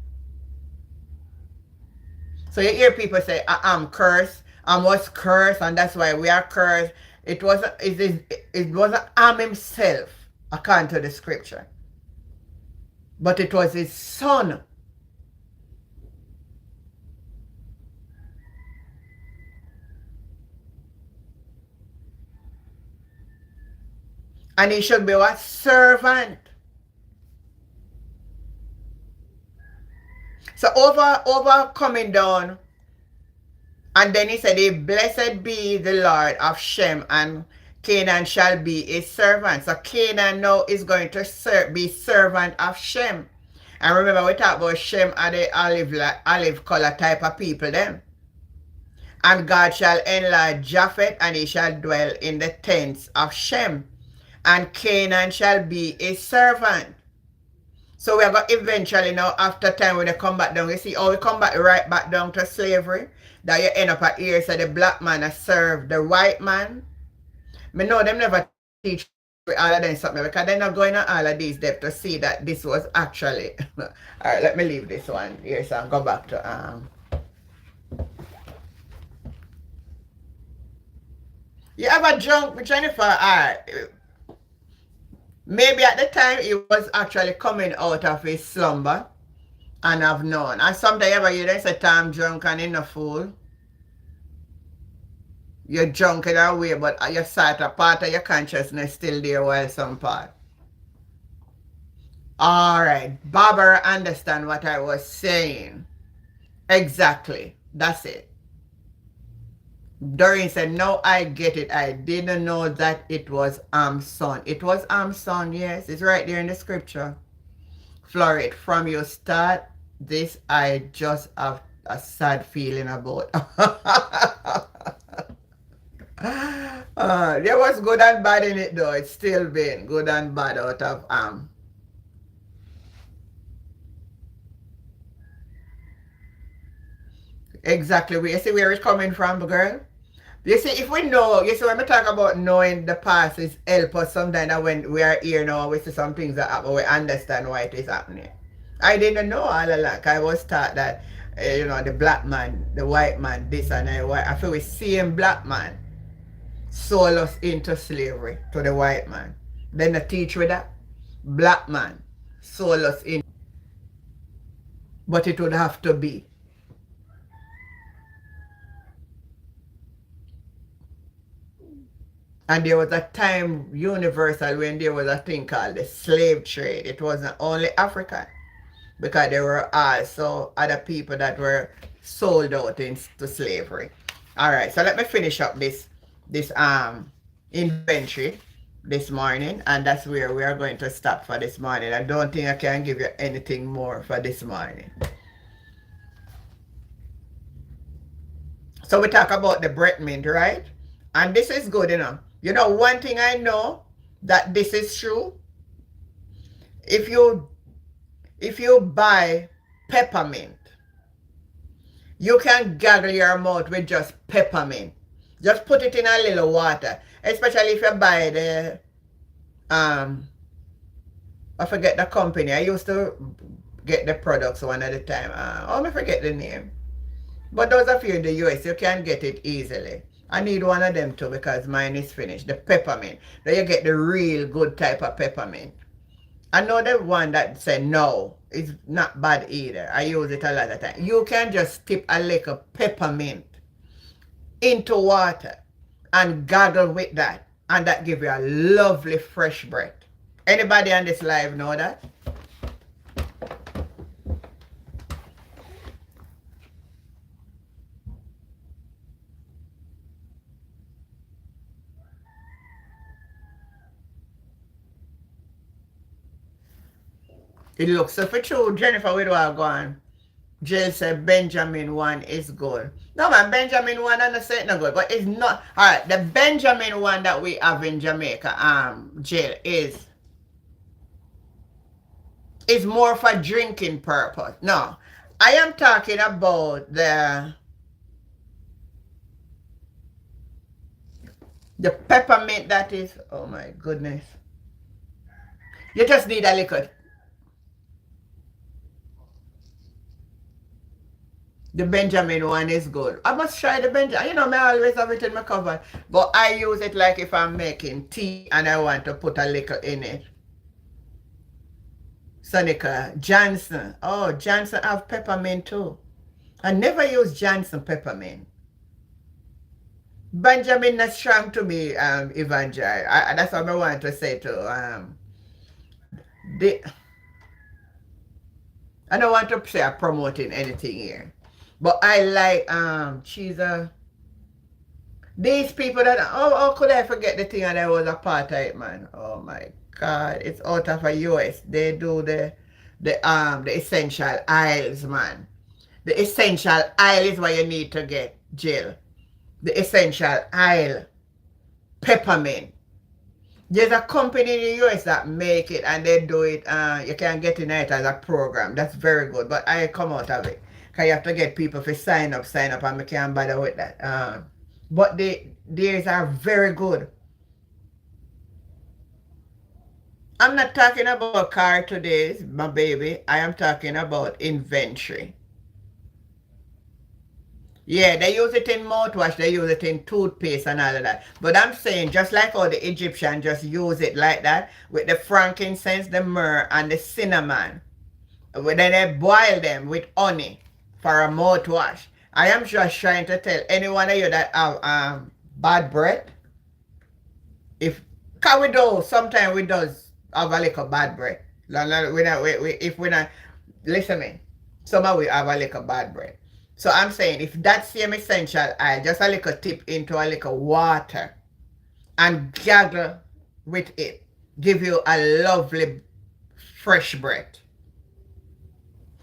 So you hear people say, I'm cursed, I was cursed, and that's why we are cursed. It wasn't Ham himself, according to the scripture. But it was his son. And he should be a servant. So over coming down, and then he said, blessed be the Lord of Shem, and Canaan shall be his servant. So Canaan now is going to be servant of Shem. And remember, we talked about Shem are the olive color type of people, them. And God shall enlarge Japheth, and he shall dwell in the tents of Shem. And Canaan shall be a servant. So we are going to eventually now, after time, when they come back down, you see how we come back right back down to slavery, that you end up at here, so the black man has served the white man. I know them never teach all of them something, because they're not going on all of these depths to see that this was actually... All right, let me leave this one here, so I'll go back to... You ever drunk with Jennifer? All right. Maybe at the time he was actually coming out of his slumber and have known. And sometimes ever you don't say time drunk and in a fool. You're drunk in a way, but your sort of part of your consciousness still there while some part. Alright. Barbara understand what I was saying. Exactly. That's it. Doreen said, no, I get it. I didn't know that it was Am's son. It was Am's son, yes. It's right there in the scripture. Florid, from your start, this I just have a sad feeling about. There was good and bad in it though. It's still been good and bad out of Am. Exactly. You see where it's coming from, girl? You see, if we know, you see, when we talk about knowing the past is help us sometimes that when we are here now, we see some things that happen, we understand why it is happening. I didn't know all along. I was taught that, you know, the black man, the white man, this and that. I feel we same black man sold us into slavery to the white man. Then they teach with that. Black man sold us in. But it would have to be. And there was a time universal when there was a thing called the slave trade. It wasn't only African, because there were also other people that were sold out into slavery. All right, so let me finish up this inventory this morning, and that's where we are going to stop for this morning. I don't think I can give you anything more for this morning. So we talk about the bread mint, right? And this is good, you know. You know, one thing I know that this is true. If you buy peppermint, you can gargle your mouth with just peppermint. Just put it in a little water. Especially if you buy the I forget the company. I used to get the products one at a time. I forget the name. But those of you in the US, you can get it easily. I need one of them too because mine is finished. The peppermint. Then you get the real good type of peppermint. I know the one that said no, it's not bad either. I use it a lot of time. You can just tip a little peppermint into water and gargle with that. And that gives you a lovely fresh breath. Anybody on this live know that? It looks so for true. Jennifer, where do I go on? Jill said Benjamin one is good. No man, Benjamin one I say no good, but it's not. Alright, the Benjamin one that we have in Jamaica, Jill, is more for drinking purpose. No, I am talking about the peppermint that is, oh my goodness. You just need a little. The Benjamin one is good. I must try the Benjamin. You know, I always have it in my cover. But I use it like if I'm making tea and I want to put a little in it. Sonica, Johnson. Oh, Johnson have peppermint too. I never use Johnson peppermint. Benjamin not strong to me, Evangel. That's what I want to say to I don't want to say I'm promoting anything here. But I like these people that how could I forget the thing and I was a part of it, man. Oh my God, it's out of a US. They do the the essential oils, man. The essential oil is what you need to get, Jill. The essential oil, peppermint. There's a company in the US that make it and they do it, you can get in it as a program. That's very good. But I come out of it. Because you have to get people to sign up, and I can't bother with that. But theirs are very good. I'm not talking about car today, my baby. I am talking about inventory. Yeah, they use it in mouthwash, they use it in toothpaste and all of that. But I'm saying, just like how the Egyptians just use it like that, with the frankincense, the myrrh, and the cinnamon. Then they boil them with honey for a mouthwash. I am just trying to tell anyone of you that have bad breath, cause we do, sometimes we does have a little bad breath. If we not, listen me, some of we have a little bad breath. So I'm saying, if that same essential oil, just a little tip into a little water and gargle with it, give you a lovely fresh breath.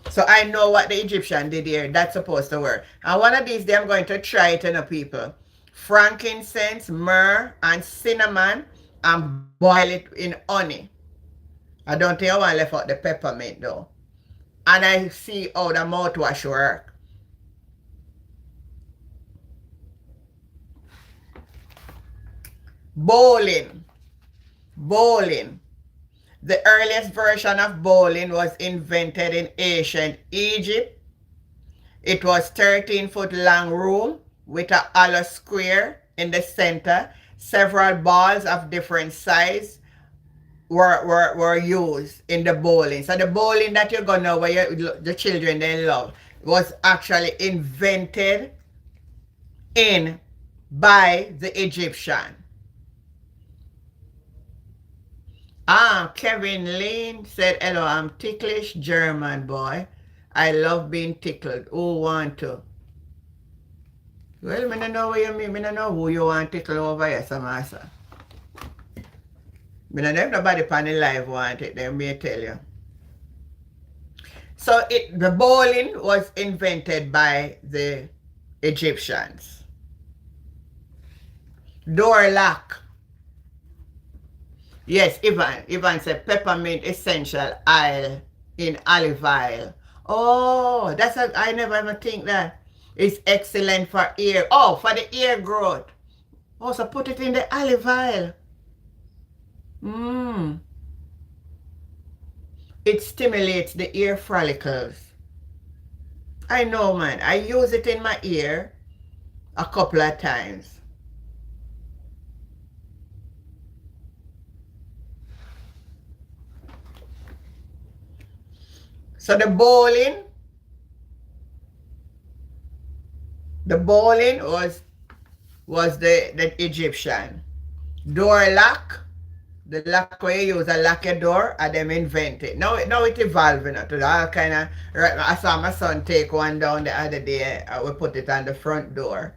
So I know what the Egyptian did here. That's supposed to work. And one of these days I'm going to try it on people. Frankincense, myrrh, and cinnamon, and boil it in honey. I don't think I want to left out the peppermint though. And I see how the mouthwash work. Bowling. The earliest version of bowling was invented in ancient Egypt. It was 13-foot long room with a hollow square in the center. Several balls of different size were used in the bowling. So the bowling that you're gonna where the children they love was actually invented by the Egyptian. Kevin Lane said, hello, I'm ticklish German boy. I love being tickled. Who want to? Well, I don't know what you mean. I don't know who you want to tickle over here, Samasa. I don't know if nobody on the live want it, then me tell you. So the bowling was invented by the Egyptians. Door lock. Yes, Ivan said peppermint essential oil in olive oil. Oh, I never ever think that. It's excellent for ear. Oh, for the ear growth. Oh, so put it in the olive oil. It stimulates the ear follicles. I know, man. I use it in my ear a couple of times. So the bowling was the Egyptian. Door lock, the lock where you use a lock your door, and them invent it. Now it evolving to all kind of. I saw my son take one down the other day. We put it on the front door.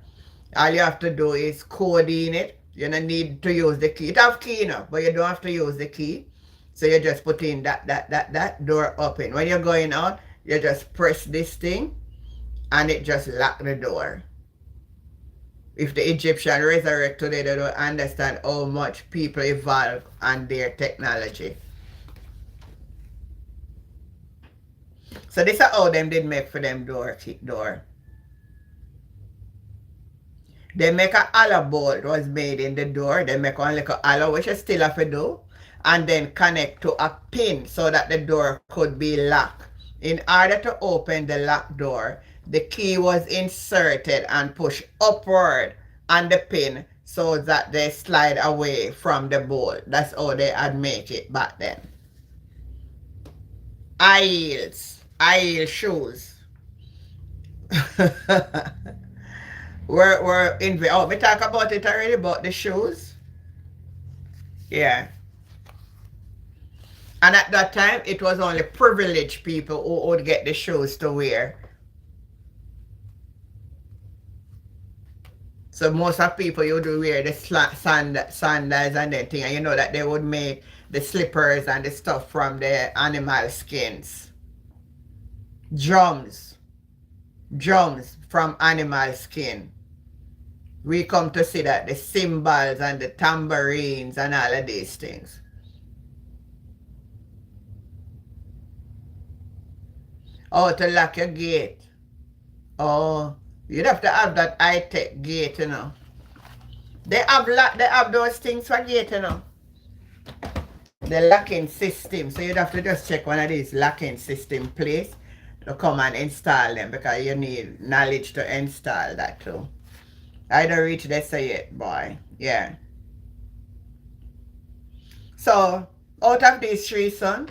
All you have to do is code in it. You don't need to use the key. It have key enough, but you don't have to use the key. So you just put in that door open. When you're going out, you just press this thing and it just lock the door. If the Egyptian resurrect today, they don't understand how much people evolve and their technology. So this is how them did make for them door. They make a hollow bolt was made in the door. They make one little hollow, which is still have to do. And then connect to a pin so that the door could be locked. In order to open the locked door, the key was inserted and pushed upward on the pin so that they slide away from the bolt. That's how they had make it back then. Aisle shoes. We talk about it already, about the shoes. Yeah. And at that time, it was only privileged people who would get the shoes to wear. So most of people, you would wear the sandals and that thing. And you know that they would make the slippers and the stuff from the animal skins. Drums from animal skin. We come to see that the cymbals and the tambourines and all of these things. Oh, to lock your gate. Oh, you'd have to have that high-tech gate, you know. They have those things for gate, you know. The locking system. So you'd have to just check one of these locking system place to come and install them, because you need knowledge to install that too. I don't reach this yet, boy. Yeah. So out of these three sons,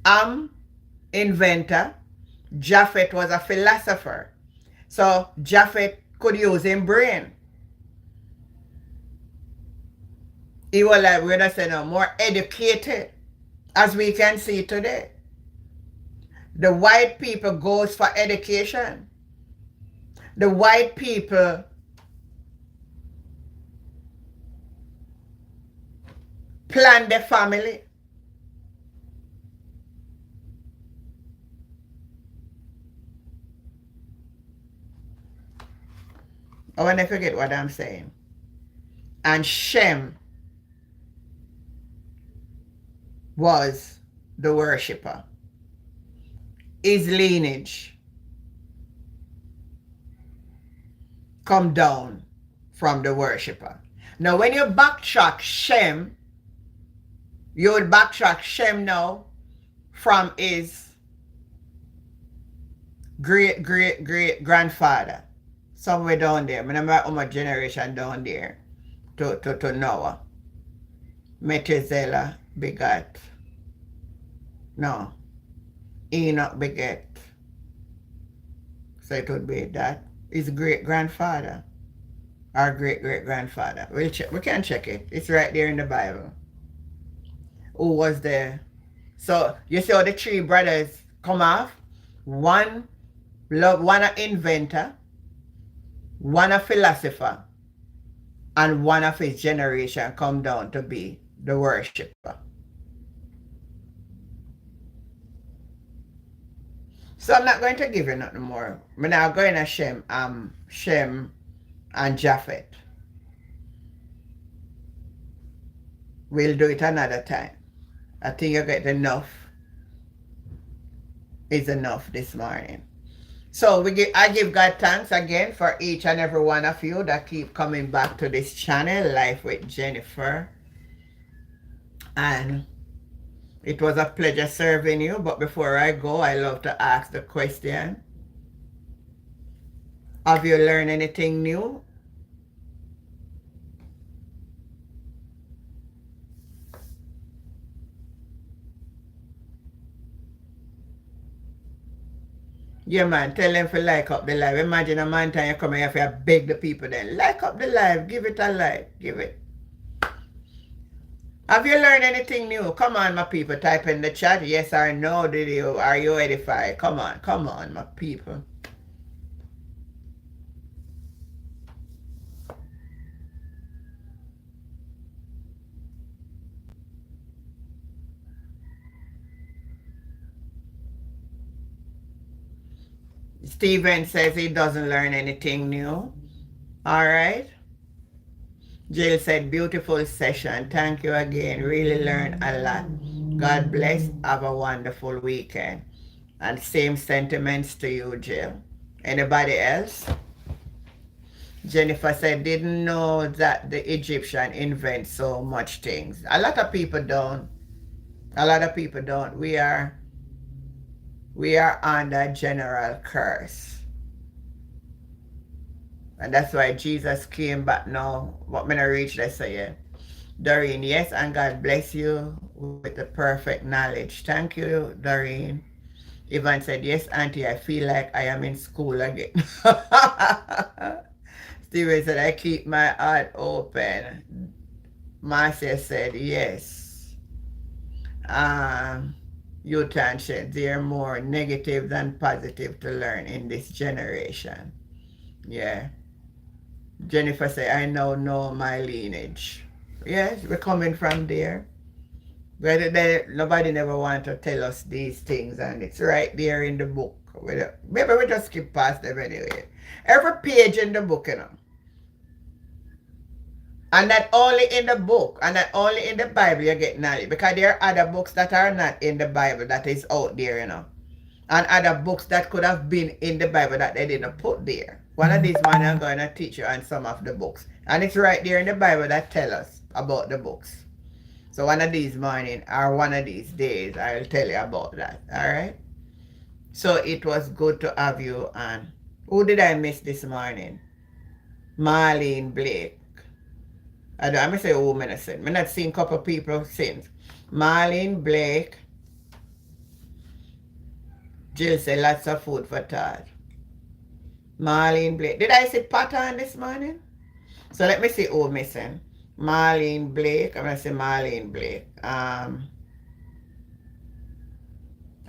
Ham, inventor. Japheth was a philosopher. So Japheth could use his brain. He was like, we're not saying, more educated, as we can see today. The white people goes for education. The white people plan their family. I want to forget what I'm saying. And Shem was the worshipper. His lineage come down from the worshipper. Now when you backtrack Shem, you would backtrack Shem now from his great grandfather. Somewhere down there. I remember how much generation down there to Noah. Methuselah begat. No. Enoch beget. So it would be that. His great grandfather. Our great grandfather. We can check it. It's right there in the Bible. Who was there? So you see how the three brothers come off? One an inventor, one a philosopher, and one of his generation come down to be the worshipper. So I'm not going to give you nothing more. I'm now going to Shem and Japheth. We'll do it another time. I think you get enough. Is enough this morning. So I give God thanks again for each and every one of you that keep coming back to this channel, Life with Jennifer. And it was a pleasure serving you. But before I go, I love to ask the question. Have you learned anything new? Yeah, man, tell them to like up the live. Imagine a man time you come here for beg the people then. Like up the live. Give it a like. Give it. Have you learned anything new? Come on, my people. Type in the chat. Yes or no. Are you edified? Come on, my people. Steven says he doesn't learn anything new. All right. Jill said, beautiful session. Thank you again. Really learned a lot. God bless. Have a wonderful weekend. And same sentiments to you, Jill. Anybody else? Jennifer said, didn't know that the Egyptian invent so much things. A lot of people don't. A lot of people don't. We are under general curse. And that's why Jesus came back now. What when I reach, let's say, yeah. Doreen, yes, and God bless you with the perfect knowledge. Thank you, Doreen. Yvonne said, yes, Auntie, I feel like I am in school again. Steven said, I keep my heart open. Marcia said, yes. Utan said, they're more negative than positive to learn in this generation. Yeah. Jennifer said, I now know my lineage. Yes, we're coming from there. Nobody never want to tell us these things, and it's right there in the book. Maybe we just skip past them anyway. Every page in the book, you know. And not only in the book, and not only in the Bible you get knowledge, because there are other books that are not in the Bible that is out there, you know. And other books that could have been in the Bible that they didn't put there. One of these morning I'm going to teach you on some of the books. And it's right there in the Bible that tell us about the books. So one of these morning or one of these days I'll tell you about that. Alright? So it was good to have you on. Who did I miss this morning? Marlene Blake. I'm going to say who I'm seen. I've not seen a couple people since. Marlene Blake. Jill said lots of food for thought. Marlene Blake. Did I see pattern this morning? So let me see who missing. Marlene Blake. I'm going to say Marlene Blake. And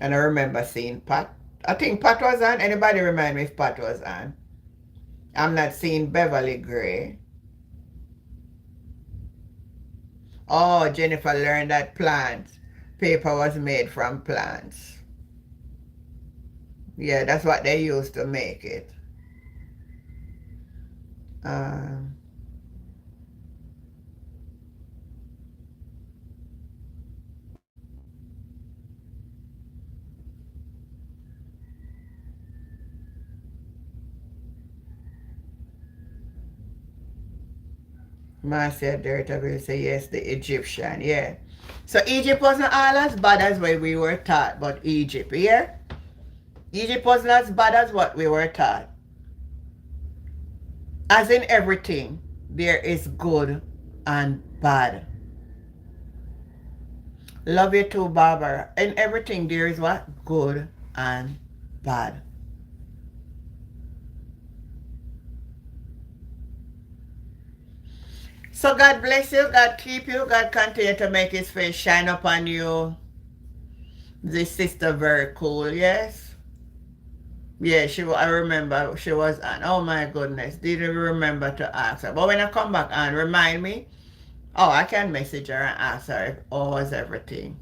I remember seeing Pat. I think Pat was on. Anybody remind me if Pat was on? I'm not seeing Beverly Gray. Oh, Jennifer learned that plants. Paper was made from plants. Yeah, that's what they used to make it. Marcia Dirta will say yes, the Egyptian, yeah. So Egypt wasn't all as bad as what we were taught, but Egypt, yeah? Egypt wasn't as bad as what we were taught. As in everything, there is good and bad. Love you too, Barbara. In everything, there is what? Good and bad. So God bless you, God keep you, God continue to make his face shine upon you. This sister very cool, yes? Yeah, I remember she was on. Oh my goodness, didn't remember to ask her. But when I come back on, remind me. Oh, I can message her and ask her if all was everything.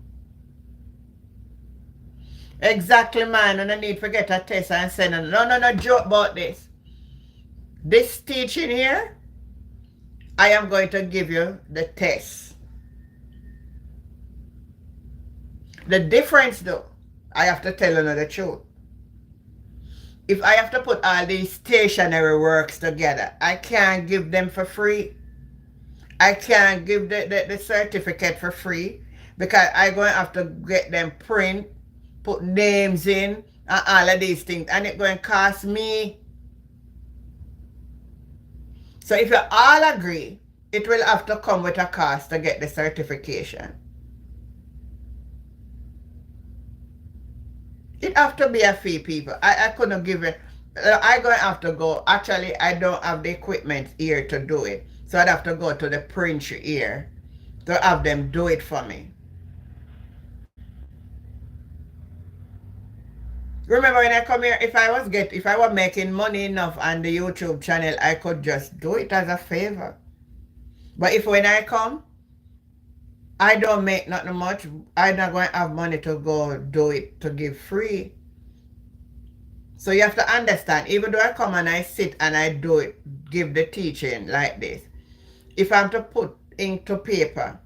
Exactly, man. And I need to get a test and send her. No joke about this. This teaching here, I am going to give you the test. The difference though, I have to tell you the truth. If I have to put all these stationary works together, I can't give them for free. I can't give the certificate for free because I'm going to have to get them print, put names in, and all of these things. And it's going to cost me. So if you all agree, it will have to come with a cost to get the certification. It have to be a fee, people. I couldn't give it. I'm going to have to go. Actually, I don't have the equipment here to do it. So I'd have to go to the printer here to have them do it for me. Remember when I come here, if I was making money enough on the YouTube channel, I could just do it as a favor. But if when I come, I don't make nothing much, I'm not going to have money to go do it to give free. So you have to understand, even though I come and I sit and I do it, give the teaching like this, if I'm to put ink to paper,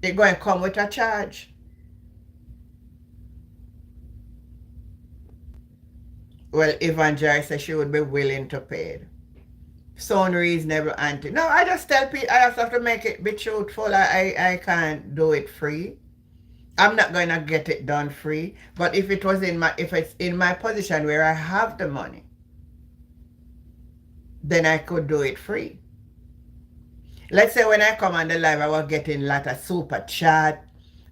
it's going to come with a charge. Well, Evangelist said she would be willing to pay it. So unreasonable, auntie. No, I just tell people, I just have to make it be truthful. I can't do it free. I'm not going to get it done free. But if it's in my position where I have the money, then I could do it free. Let's say when I come on the live, I was getting a lot of super chat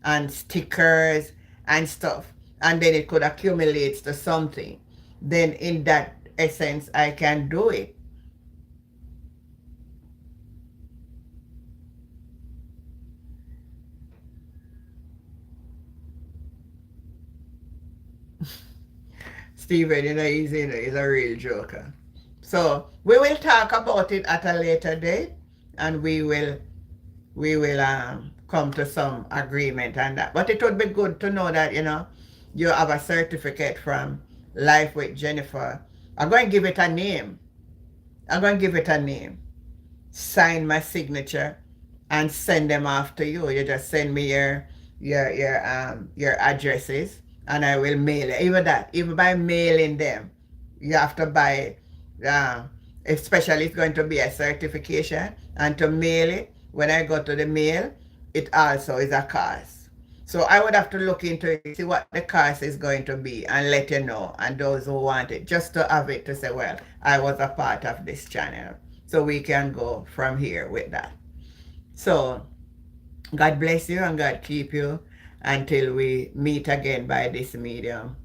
and stickers and stuff. And then it could accumulate to something. Then in that essence, I can do it. Steven, he's a real joker. So we will talk about it at a later date, and we will we will come to some agreement on that. But it would be good to know that, you have a certificate from Life with Jennifer. I'm going to give it a name. I'm going to give it a name. Sign my signature and send them off to you. You just send me your addresses and I will mail it. Even that, even by mailing them, you have to buy uh, especially it's going to be a certification, and to mail it, when I go to the mail, it also is a cost. So I would have to look into it, see what the cost is going to be, and let you know. And those who want it, just to have it to say, well, I was a part of this channel. So we can go from here with that. So God bless you and God keep you until we meet again by this medium,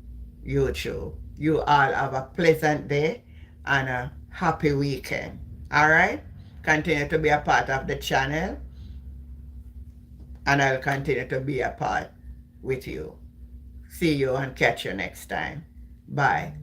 YouTube. You all have a pleasant day and a happy weekend. All right? Continue to be a part of the channel and I'll continue to be a part with you. See you and catch you next time. Bye.